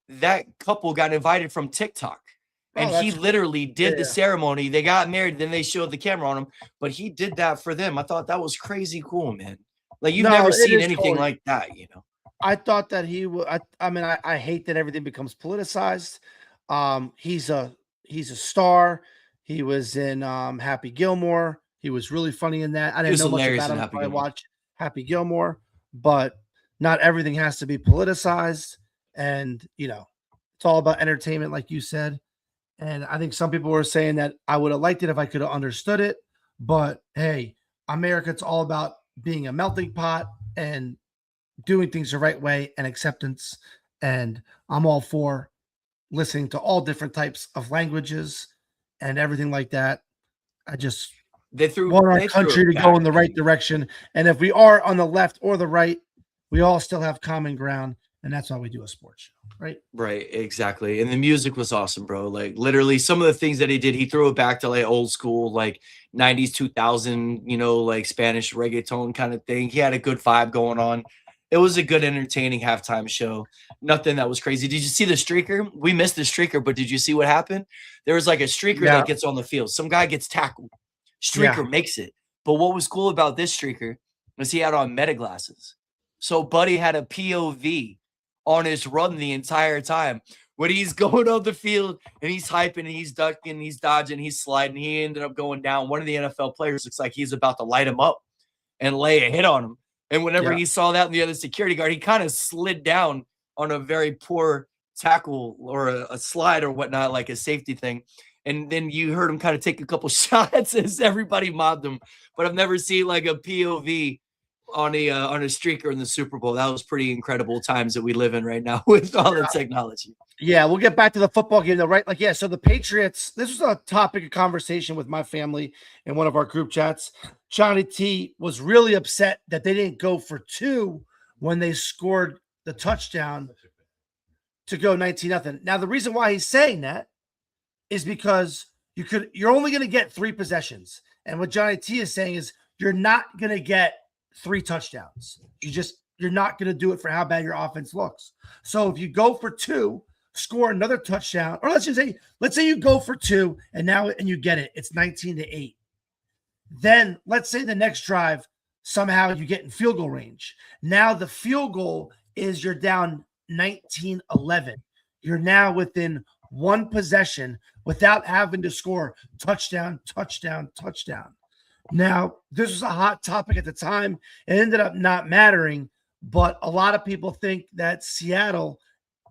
That couple got invited from TikTok. And he literally did the ceremony. They got married. Then they showed the camera on him. But he did that for them. I thought that was crazy cool, man. Like, you've never seen anything like that, you know? I thought that he would. I mean, I hate that everything becomes politicized. He's a star. He was in Happy Gilmore. He was really funny in that. I didn't know much about him until I watched Happy Gilmore. But not everything has to be politicized. And, you know, it's all about entertainment, like you said. And I think some people were saying that I would have liked it if I could have understood it. But hey, America, it's all about being a melting pot and doing things the right way and acceptance. And I'm all for listening to all different types of languages and everything like that. I just want our country to go in the right direction. And if we are on the left or the right, we all still have common ground. And that's why we do a sports show, right? Right, exactly. And the music was awesome, bro. Like, literally, some of the things that he did, he threw it back to like old school, like 90s, 2000, you know, like Spanish reggaeton kind of thing. He had a good vibe going on. It was a good, entertaining halftime show. Nothing that was crazy. Did you see the streaker? We missed the streaker, but did you see what happened? There was like a streaker that gets on the field. Some guy gets tackled. Streaker makes it. But what was cool about this streaker was he had on meta glasses. So Buddy had a POV on his run the entire time when he's going on the field and he's hyping and he's ducking, he's dodging, he's sliding. He ended up going down. One of the NFL players looks like he's about to light him up and lay a hit on him. And whenever he saw that in the other security guard, he kind of slid down on a very poor tackle or a slide or whatnot, like a safety thing. And then you heard him kind of take a couple shots as everybody mobbed him. But I've never seen like a POV on a streaker in the Super Bowl. That was pretty incredible times that we live in right now with all the technology. Yeah, we'll get back to the football game though, right? Like, yeah, so the Patriots, this was a topic of conversation with my family in one of our group chats. Johnny T was really upset that they didn't go for 2 when they scored the touchdown to go 19-0. Now, the reason why he's saying that is because you're only going to get 3 possessions. And what Johnny T is saying is you're not going to get 3 touchdowns. You're not going to do it for how bad your offense looks. So if you go for 2, score another touchdown, or let's say you go for 2 and you get it. It's 19-8. Then let's say the next drive, somehow you get in field goal range. Now the field goal is you're down 19-11. You're now within one possession without having to score touchdown, touchdown, touchdown. Now, this was a hot topic at the time. It ended up not mattering, but a lot of people think that Seattle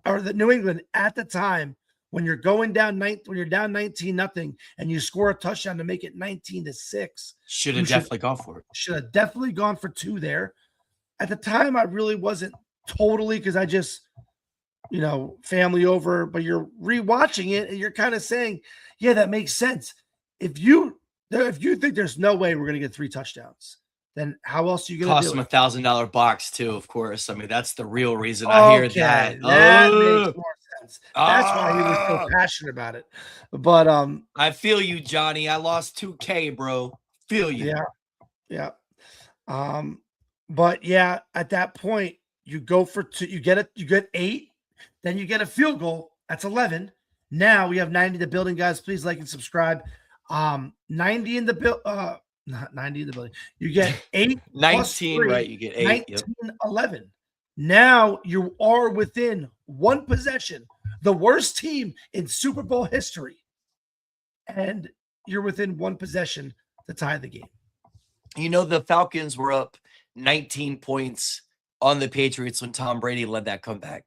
or the New England at the time, when you're down 19-0 and you score a touchdown to make it 19-6, should have definitely gone for it. Should have definitely gone for 2 there. At the time, I really wasn't totally, because I just, family over, but you're rewatching it and you're kind of saying, yeah, that makes sense. If you think there's no way we're going to get 3 touchdowns, then how else are you going to do it? Cost them $1,000 box too, of course. I mean, that's the real reason I hear that. That makes more sense. That's why he was so passionate about it. But I feel you, Johnny. I lost $2K, bro. Feel you. Yeah. But yeah, at that point, you go for 2, you get 8, then you get a field goal. That's 11. Now we have 90 to building, guys. Please like and subscribe. 90 in the build, not 90 in the building. You get 8 19, 3, right? You get 8. 19, 11. Now you are within one possession, the worst team in Super Bowl history, and you're within one possession to tie the game. The Falcons were up 19 points on the Patriots when Tom Brady led that comeback.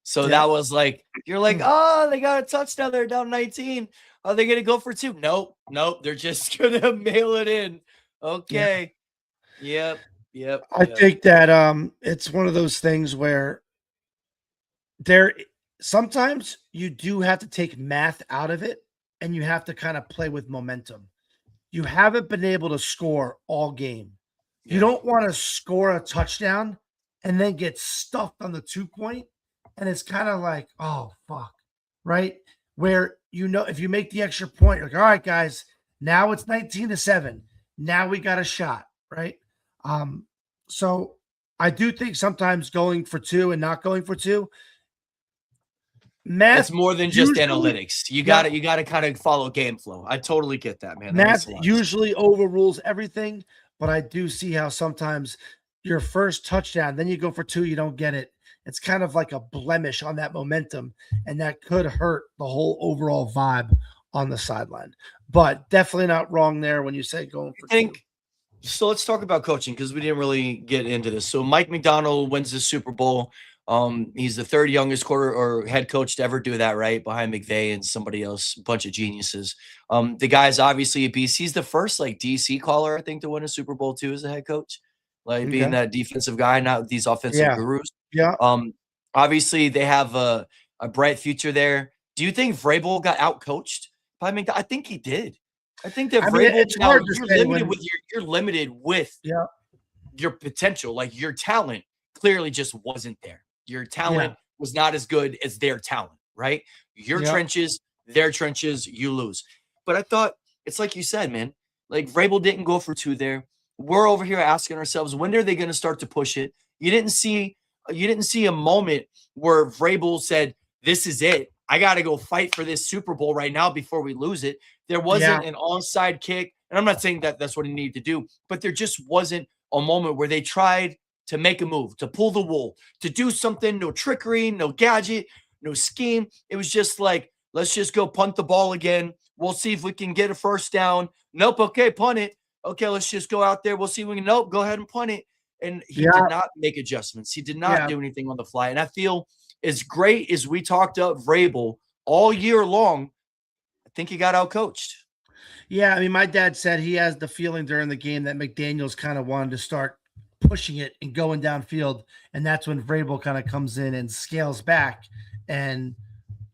So that was like, you're like, oh, they got a touchdown. They're down 19. Are they going to go for 2? Nope. They're just going to mail it in. Okay. Yep. I think that it's one of those things where sometimes you do have to take math out of it and you have to kind of play with momentum. You haven't been able to score all game. Yeah. You don't want to score a touchdown and then get stuffed on the 2-point. And it's kind of like, oh, fuck, right? Where, if you make the extra point, you're like, all right, guys, now it's 19-7. Now we got a shot, right? So I do think sometimes going for 2 and not going for 2, math, it's more than just analytics. You got to kind of follow game flow. I totally get that, man. Math usually overrules everything, but I do see how sometimes your first touchdown, then you go for 2, you don't get it. It's kind of like a blemish on that momentum, and that could hurt the whole overall vibe on the sideline. But definitely not wrong there when you say going for 2. So let's talk about coaching, because we didn't really get into this. So Mike McDonald wins the Super Bowl. He's the 3rd youngest head coach to ever do that, right? Behind McVay and somebody else, a bunch of geniuses. The guy's obviously a beast. He's the first DC caller, I think, to win a Super Bowl too as a head coach. Being that defensive guy, not these offensive gurus. Yeah. Obviously they have a bright future there. Do you think Vrabel got out-coached by McDonald? I think he did. I think that Vrabel, you're limited with your potential. Like, your talent clearly just wasn't there. Your talent was not as good as their talent, right? Your trenches, their trenches, you lose. But I thought, it's like you said, man, like Vrabel didn't go for 2 there. We're over here asking ourselves, when are they going to start to push it? You didn't see a moment where Vrabel said, this is it. I got to go fight for this Super Bowl right now before we lose it. There wasn't an onside kick. And I'm not saying that that's what he needed to do, but there just wasn't a moment where they tried to make a move, to pull the wool, to do something. No trickery, no gadget, no scheme. It was just like, let's just go punt the ball again. We'll see if we can get a first down. Nope. Okay, punt it. Okay, let's just go out there. We'll see if we can. Nope, go ahead and punt it. And he did not make adjustments. He did not do anything on the fly. And I feel, as great as we talked up Vrabel all year long, I think he got outcoached. Yeah, I mean, my dad said he has the feeling during the game that McDaniels kind of wanted to start pushing it and going downfield, and that's when Vrabel kind of comes in and scales back. And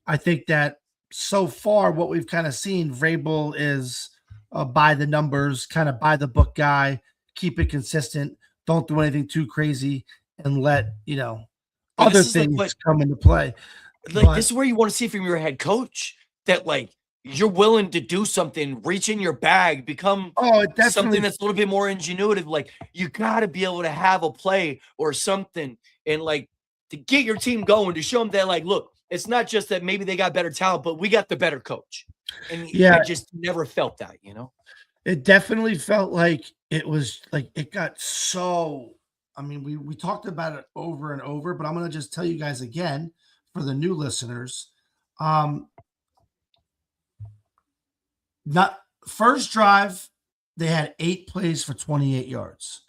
I think that so far what we've kind of seen, Vrabel is by the numbers, kind of by the book guy, keep it consistent, don't do anything too crazy, and let, other things come into play. This is where you want to see from your head coach that, you're willing to do something, reach in your bag, become something that's a little bit more ingenuitive. Like, you got to be able to have a play or something and to get your team going, to show them that, look, it's not just that maybe they got better talent, but we got the better coach. And Yeah. I just never felt that, you know? It definitely felt like it was like it got so. I mean, we talked about it over and over, but I'm gonna just tell you guys again for the new listeners. Not first drive, they had 8 plays for 28 yards.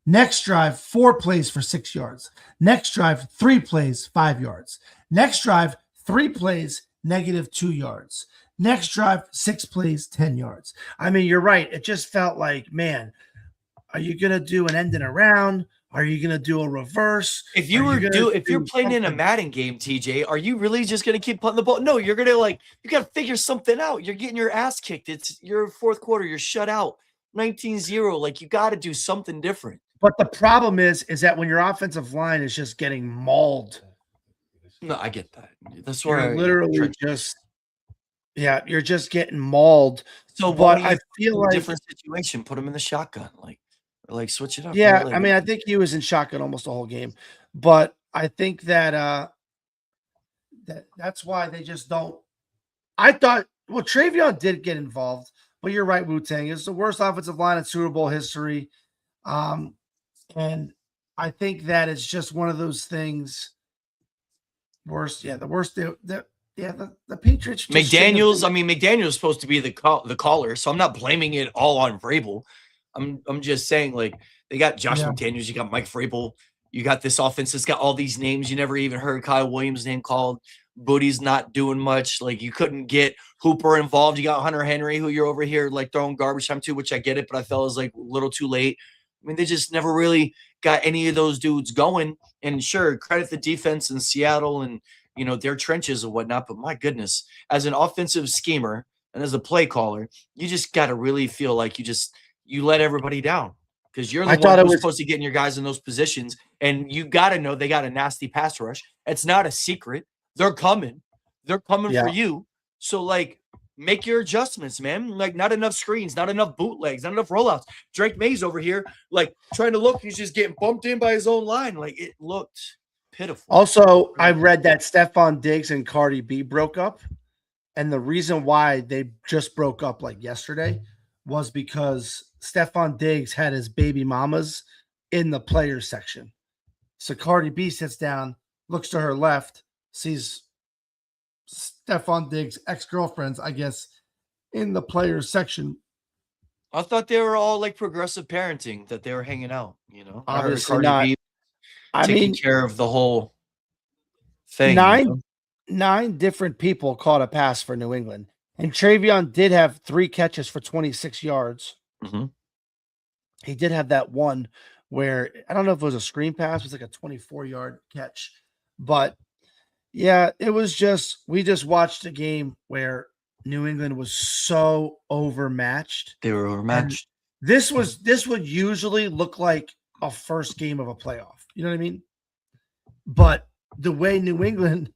Next drive, 4 plays for 6 yards. Next drive, 3 plays, 5 yards. Next drive, 3 plays, -2 yards. Next drive, 6 plays, 10 yards. I mean, you're right. It just felt like, man, are you gonna do an ending around? Are you gonna do a reverse? If you're playing in a Madden game, TJ, are you really just gonna keep putting the ball? No, you're gonna you gotta figure something out. You're getting your ass kicked. It's your fourth quarter, you're shut out 19-0. Like you gotta do something different. But the problem is that when your offensive line is just getting mauled. No, I get that. That's where you're literally just you're just getting mauled. So but I feel like different situation, put him in the shotgun, like switch it up. Yeah, I mean, I think he was in shotgun almost the whole game, but I think that that's why they just don't. I thought, well, Travion did get involved, but you're right, Wu-Tang. It's the worst offensive line in Super Bowl history, and I think that it's just one of those things. Worst, the worst. The Patriots. McDaniels. I mean, McDaniels is supposed to be the caller, so I'm not blaming it all on Vrabel. I'm just saying, like, they got Josh McDaniels, you got Mike Vrabel, you got this offense that's got all these names. You never even heard Kyle Williams' name called. Booty's not doing much. Like, you couldn't get Hooper involved. You got Hunter Henry, who you're over here like throwing garbage time to, which I get it, but I felt it was like a little too late. I mean, they just never really got any of those dudes going. And sure, credit the defense in Seattle and their trenches and whatnot. But my goodness, as an offensive schemer and as a play caller, you just got to really feel like you let everybody down because you're the one who's supposed to get in your guys in those positions. And you got to know they got a nasty pass rush. It's not a secret. They're coming. They're coming for you. So, like, make your adjustments, man. Like, not enough screens, not enough bootlegs, not enough rollouts. Drake May's over here, like, trying to look. He's just getting bumped in by his own line. Like, it looked pitiful. Also, I read that Stephon Diggs and Cardi B broke up. And the reason why they just broke up, like, yesterday was because Stephon Diggs had his baby mamas in the players section. So Cardi B sits down, looks to her left, sees Stephon Diggs' ex-girlfriends, I guess, in the players section. I thought they were all like progressive parenting, that they were hanging out, Obviously not. Taking care of the whole thing. Nine different people caught a pass for New England. And Travion did have 3 catches for 26 yards. Mm-hmm. He did have that one where, I don't know if it was a screen pass, it was like a 24-yard catch. But, yeah, it was we just watched a game where New England was so overmatched. They were overmatched. And this would usually look like a first game of a playoff. You know what I mean? But the way New England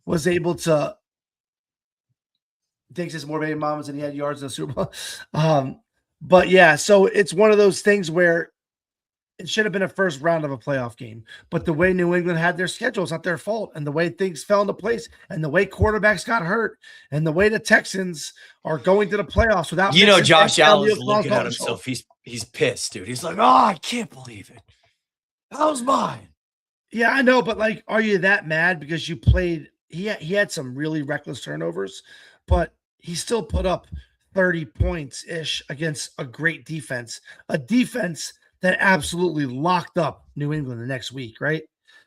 was able to thinks it's more baby mamas than he had yards in the Super Bowl. But yeah, so it's one of those things where it should have been a first round of a playoff game. But the way New England had their schedule, it's not their fault. And the way things fell into place and the way quarterbacks got hurt and the way the Texans are going to the playoffs without Josh Allen's looking at himself. He's pissed, dude. He's like, oh, I can't believe it. That was mine. Yeah, I know, but like, are you that mad because you played? He had some really reckless turnovers, but he still put up 30 points-ish against a great defense, a defense that absolutely locked up New England the next week, right?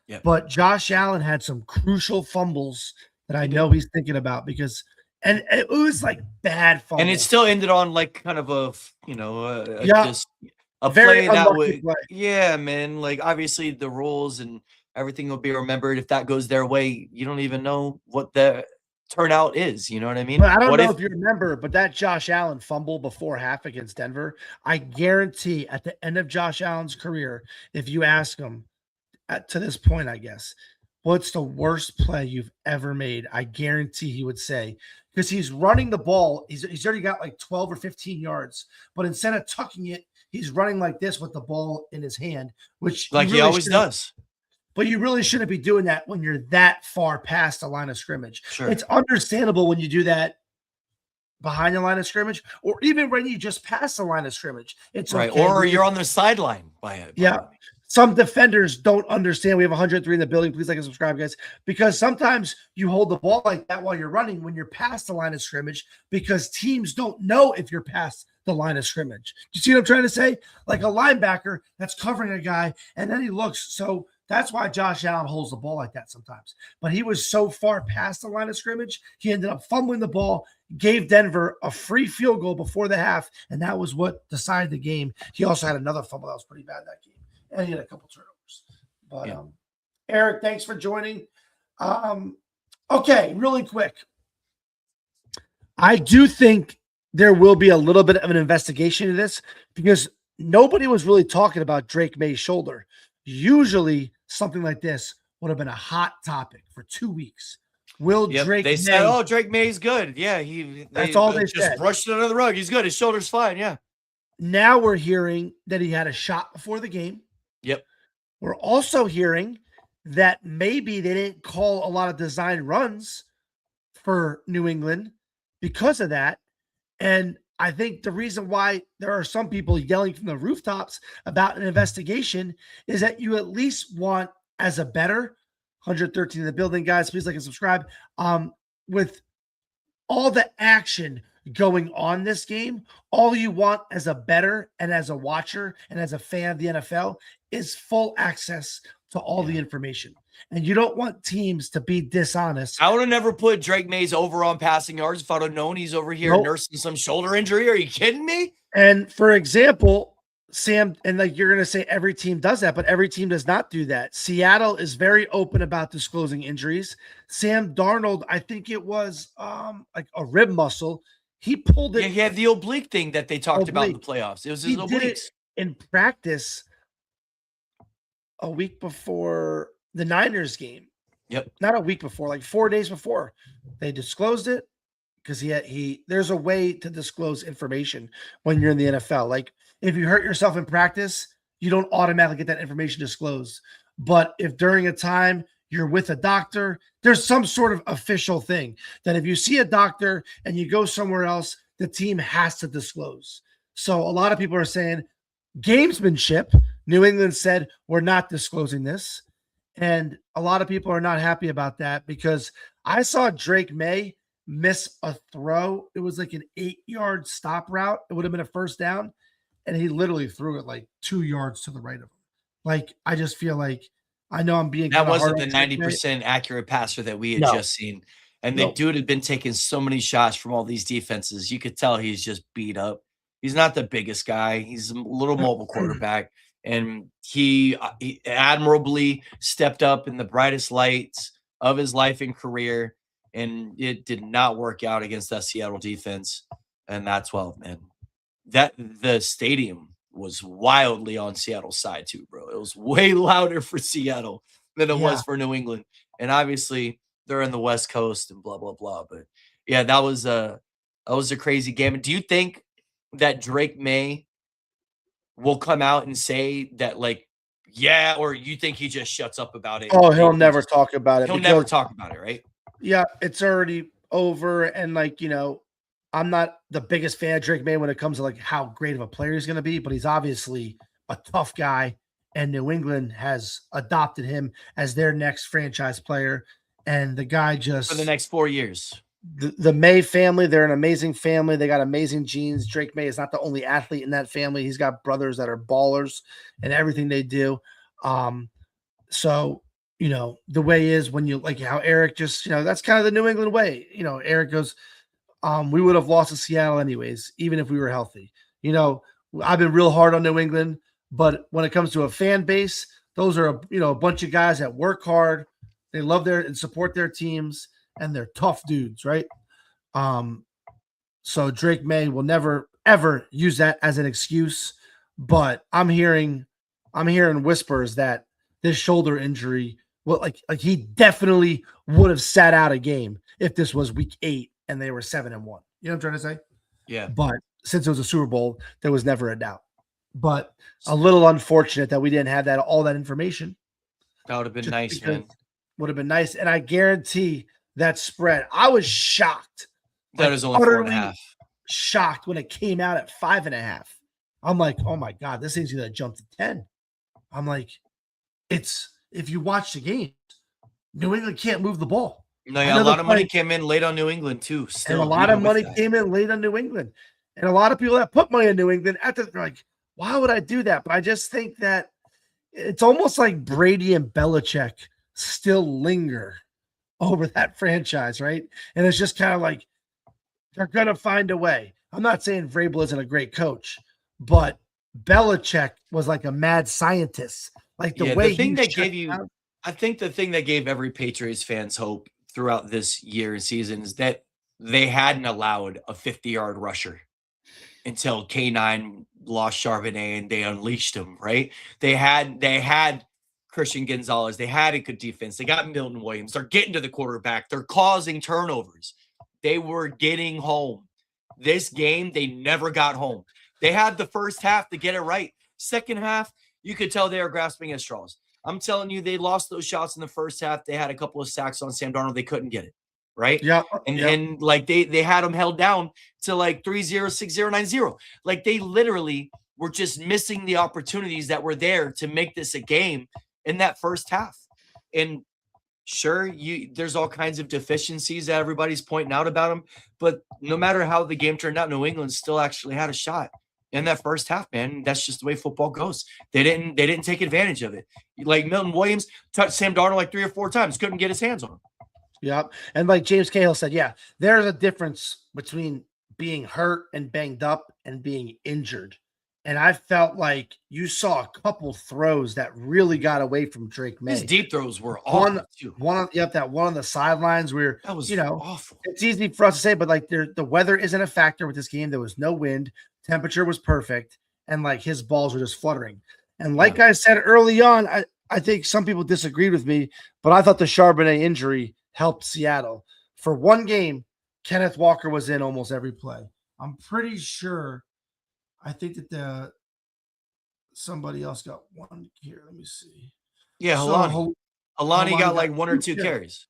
Yeah. But Josh Allen had some crucial fumbles that I know he's thinking about because and it was like bad fumbles. And it still ended on like kind of a very play that would play. Yeah, man. Like obviously the rules and everything will be remembered. If that goes their way, you don't even know what the turnout is. You know what I mean? But I don't know if you remember, but that Josh Allen fumble before half against Denver, I guarantee at the end of Josh Allen's career, if you ask him to this point, I guess, what's the worst play you've ever made? I guarantee he would say, because he's running the ball. He's already got like 12 or 15 yards, but instead of tucking it, he's running like this with the ball in his hand, which like he always does. but you really shouldn't be doing that when you're that far past the line of scrimmage. Sure. It's understandable when you do that behind the line of scrimmage, or even when you just pass the line of scrimmage. It's right. okay. Or you're on the sideline by it. Yeah. Some defenders don't understand. We have 103 in the building. Please like and subscribe, guys. Because sometimes you hold the ball like that while you're running when you're past the line of scrimmage, because teams don't know if you're past the line of scrimmage. Do you see what I'm trying to say? Like a linebacker that's covering a guy, and then he looks. So that's why Josh Allen holds the ball like that sometimes. But he was so far past the line of scrimmage, he ended up fumbling the ball, gave Denver a free field goal before the half, and that was what decided the game. He also had another fumble that was pretty bad that game, and he had a couple turnovers. But Eric, thanks for joining. Okay, really quick. I do think there will be a little bit of an investigation into this, because nobody was really talking about Drake May's shoulder. Usually something like this would have been a hot topic for 2 weeks. Will Drake They said, "Oh, Drake May's good." Yeah, that's all they just said. brushed it under the rug. He's good. His shoulder's fine. Yeah. Now we're hearing that he had a shot before the game. Yep. We're also hearing that maybe they didn't call a lot of design runs for New England because of that. And I think the reason why there are some people yelling from the rooftops about an investigation is that you at least want, as a bettor, 113 in the building, guys, please like and subscribe. With all the action going on this game, all you want as a bettor and as a watcher and as a fan of the NFL is full access to all the information. And you don't want teams to be dishonest. I would have never put Drake May's over on passing yards if I'd have known he's over here nursing some shoulder injury. Are you kidding me? And for example, Sam, and like you're going to say every team does that, but every team does not do that. Seattle is very open about disclosing injuries. Sam Darnold, I think it was like a rib muscle. He pulled it. Yeah, he had the oblique thing that they talked about in the playoffs. It was his obliques. Did it in practice a week before the Niners game. Yep. Not a week before, like 4 days before. They disclosed it because there's a way to disclose information when you're in the NFL. Like if you hurt yourself in practice, you don't automatically get that information disclosed. But if during a time you're with a doctor, there's some sort of official thing that if you see a doctor and you go somewhere else, the team has to disclose. So a lot of people are saying gamesmanship. New England said, we're not disclosing this. And a lot of people are not happy about that, because I saw Drake May miss a throw. It was like an 8-yard stop route. It would have been a first down. And he literally threw it like 2 yards to the right of him. Like, I just feel like, I know I'm being. That wasn't the 90% accurate passer that we had just seen. And the dude had been taking so many shots from all these defenses. You could tell he's just beat up. He's not the biggest guy. He's a little mobile quarterback. And he admirably stepped up in the brightest lights of his life and career. And it did not work out against that Seattle defense. And that's, well, man, that the stadium was wildly on Seattle's side too, bro. It was way louder for Seattle than it was for New England. And obviously they're in the West Coast and blah, blah, blah. But yeah, that was a crazy game. And do you think that Drake May will come out and say that, like, yeah, or you think he just shuts up about it? Oh, he'll never talk about it. He'll never talk about it, right? Yeah, it's already over. And like, I'm not the biggest fan of Drake May when it comes to like how great of a player he's going to be, but he's obviously a tough guy, and New England has adopted him as their next franchise player. And the guy just, for the next 4 years. The May family, they're an amazing family. They got amazing genes. Drake May is not the only athlete in that family. He's got brothers that are ballers in everything they do. So, the way is when you, like how Eric just, that's kind of the New England way. Eric goes, we would have lost to Seattle anyways, even if we were healthy. I've been real hard on New England, but when it comes to a fan base, those are a bunch of guys that work hard. They love and support their teams, and they're tough dudes, right? So Drake May will never ever use that as an excuse. But I'm hearing whispers that this shoulder injury, like he definitely would have sat out a game if this was week 8 and they were 7-1. You know what I'm trying to say? Yeah. But since it was a Super Bowl, there was never a doubt. But a little unfortunate that we didn't have all that information. That would have been just nice, man. would have been nice. And I guarantee that spread. I was shocked. That Like is only utterly 4.5. shocked when it came out at 5.5. I'm like, oh my God, this thing's gonna jump to 10. I'm like, it's if you watch the game, New England can't move the ball. No, yeah, a lot of money came in late on New England too. And a lot of money came in late on New England. And a lot of people that put money on New England they're like, why would I do that? But I just think that it's almost like Brady and Belichick still linger over that franchise, right? And it's just kind of like they're gonna find a way. I'm not saying Vrabel isn't a great coach, but Belichick was like a mad scientist. Like the way the thing that gave you, down, I think the thing that gave every Patriots fans hope throughout this year and season is that they hadn't allowed a 50-yard rusher until K9 lost Charbonnet and they unleashed him, right? They had Christian Gonzalez. They had a good defense. They got Milton Williams. They're getting to the quarterback. They're causing turnovers. They were getting home. This game, they never got home. They had the first half to get it right. Second half, you could tell they were grasping at straws. I'm telling you, they lost those shots in the first half. They had a couple of sacks on Sam Darnold. They couldn't get it, right? Yeah. And like they had them held down to like 3-0, 6-0, 9-0. Like they literally were just missing the opportunities that were there to make this a game in that first half. And sure, there's all kinds of deficiencies that everybody's pointing out about them, but no matter how the game turned out, New England still actually had a shot in that first half, man. That's just the way football goes. They didn't take advantage of it. Like Milton Williams touched Sam Darnold like 3 or 4 times, couldn't get his hands on him. Yep. And like James Cahill said, yeah, there's a difference between being hurt and banged up and being injured. And I felt like you saw a couple throws that really got away from Drake May. His deep throws were awful too. That one on the sidelines where that was awful. It's easy for us to say, but like the weather isn't a factor with this game. There was no wind, temperature was perfect, and like his balls were just fluttering. And like I said early on, I think some people disagreed with me, but I thought the Charbonnet injury helped Seattle. For one game, Kenneth Walker was in almost every play. I'm pretty sure. I think that somebody else got one here. Let me see. Yeah, Helani got like 1 or 2 carries.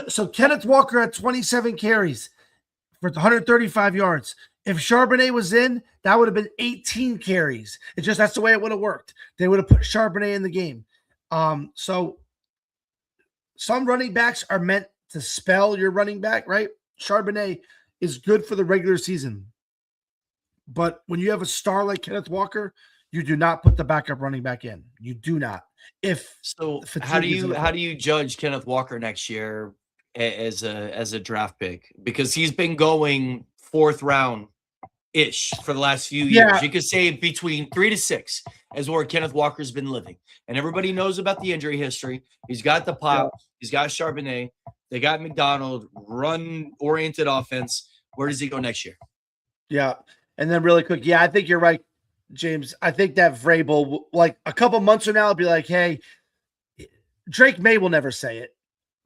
So Kenneth Walker had 27 carries for 135 yards. If Charbonnet was in, that would have been 18 carries. It's just that's the way it would have worked. They would have put Charbonnet in the game. So some running backs are meant to spell your running back, right? Charbonnet is good for the regular season. But when you have a star like Kenneth Walker, you do not put the backup running back in. You do not. How do you judge Kenneth Walker next year as a draft pick? Because he's been going 4th round ish for the last few years. You could say between 3 to 6 is where Kenneth Walker's been living. And everybody knows about the injury history. He's got the pop. He's got Charbonnet. They got McDonald, run-oriented offense. Where does he go next year? Yeah. And then really quick, I think you're right, James. I think that Vrabel, like a couple months from now, will be like, hey, Drake May will never say it,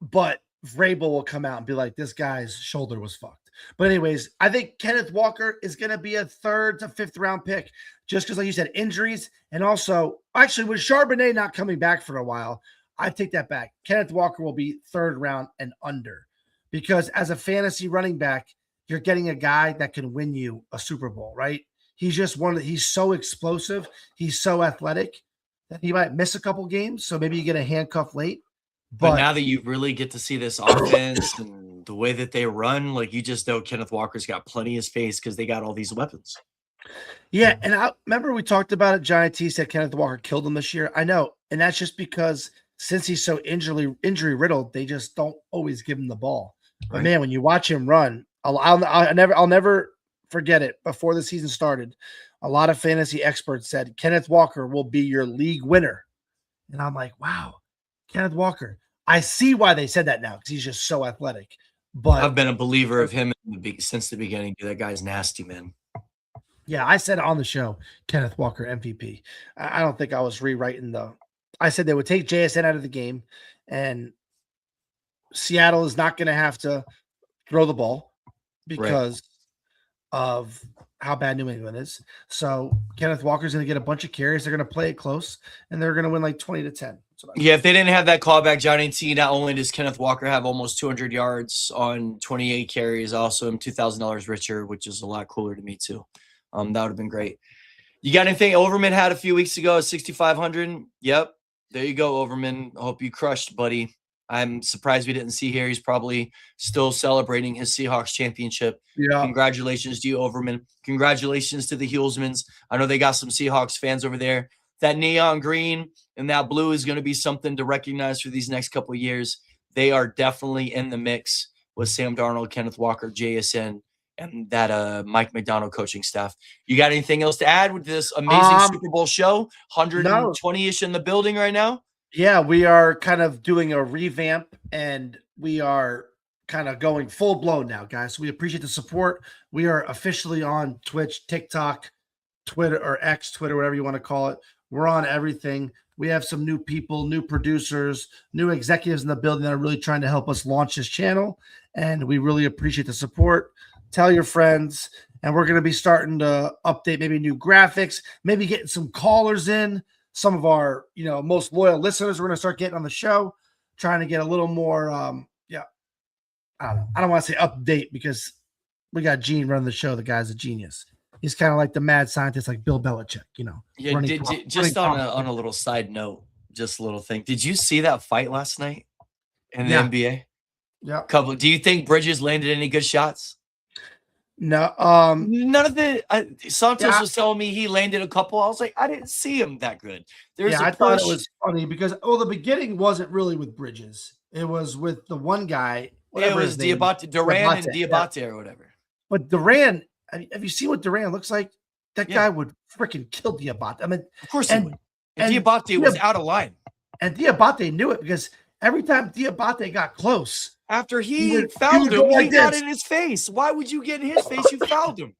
but Vrabel will come out and be like, this guy's shoulder was fucked. But anyways, I think Kenneth Walker is going to be a 3rd to 5th round pick just because, like you said, injuries. And also, actually, with Charbonnet not coming back for a while, I take that back. Kenneth Walker will be 3rd round and under because as a fantasy running back, you're getting a guy that can win you a Super Bowl, right? He's just he's so explosive. He's so athletic that he might miss a couple games. So maybe you get a handcuff late. But now that you really get to see this offense and the way that they run, like you just know Kenneth Walker's got plenty of space because they got all these weapons. Yeah. And I remember we talked about it. Johnny T said Kenneth Walker killed him this year. I know. And that's just because since he's so injury riddled, they just don't always give him the ball. Right. But man, when you watch him run, I'll never forget it. Before the season started, a lot of fantasy experts said Kenneth Walker will be your league winner. And I'm like, wow, Kenneth Walker. I see why they said that now because he's just so athletic. But I've been a believer of him since the beginning. Dude, that guy's nasty, man. Yeah, I said on the show, Kenneth Walker MVP. I don't think I was rewriting I said they would take JSN out of the game, and Seattle is not going to have to throw the ball because of how bad New England is. So Kenneth Walker's going to get a bunch of carries. They're going to play it close, and they're going to win like 20-10. Yeah, if they didn't have that callback, Johnny T, not only does Kenneth Walker have almost 200 yards on 28 carries, also I'm $2,000 richer, which is a lot cooler to me too. That would have been great. You got anything Overman had a few weeks ago at 6,500? Yep. There you go, Overman. I hope you crushed, buddy. I'm surprised we didn't see here. He's probably still celebrating his Seahawks championship. Yeah. Congratulations to you, Overman. Congratulations to the Heelsmans. I know they got some Seahawks fans over there. That neon green and that blue is going to be something to recognize for these next couple of years. They are definitely in the mix with Sam Darnold, Kenneth Walker, JSN, and that Mike McDonald coaching staff. You got anything else to add with this amazing Super Bowl show? 120-ish in the building right now? Yeah, we are kind of doing a revamp, and we are kind of going full-blown now, guys. So we appreciate the support. We are officially on Twitch, TikTok, Twitter, or X, Twitter, whatever you want to call it. We're on everything. We have some new people, new producers, new executives in the building that are really trying to help us launch this channel, and we really appreciate the support. Tell your friends, and we're going to be starting to update maybe new graphics, maybe getting some callers in. Some of our, most loyal listeners we're going to start getting on the show, trying to get a little more, I don't want to say update because we got Gene running the show. The guy's a genius. He's kind of like the mad scientist, like Bill Belichick, Yeah, just on a little side note, just a little thing. Did you see that fight last night in the NBA? Yeah. Do you think Bridges landed any good shots? No. None of the Santos was telling me he landed a couple. I was like, I didn't see him that good. I thought it was funny because the beginning wasn't really with Bridges. It was with the one guy. It was Diabate, Duran and Diabate or whatever. But Duran, have you seen what Duran looks like? That guy would freaking kill Diabate. I mean, of course he would. And Diabate was out of line. And Diabate knew it because every time Diabate got close, after he fouled him, he got in his face. Why would you get in his face? You fouled him.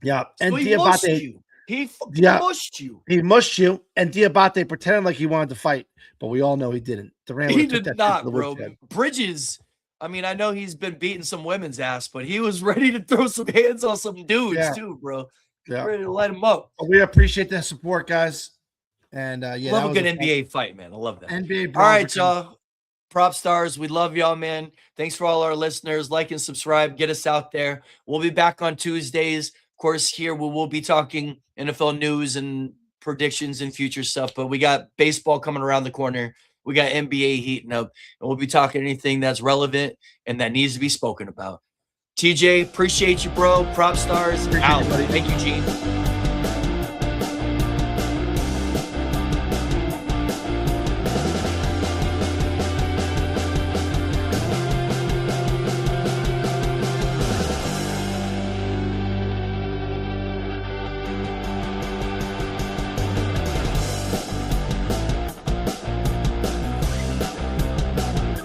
Yeah, and so Diabate, he mushed you. He mushed you, and Diabate pretended like he wanted to fight, but we all know he didn't. He did not, bro. Bridges, I mean, I know he's been beating some women's ass, but he was ready to throw some hands on some dudes too, bro. Yeah, ready to light him up. Well, we appreciate the support, guys. And love a good NBA fight, man. I love that. NBA. All right, y'all. Prop stars, we love y'all, man. Thanks for all our listeners. Like and subscribe. Get us out there. We'll be back on Tuesdays. Of course, here we will be talking NFL news and predictions and future stuff. But we got baseball coming around the corner. We got NBA heating up. And we'll be talking anything that's relevant and that needs to be spoken about. TJ, appreciate you, bro. Prop stars, out. Thank you, Gene.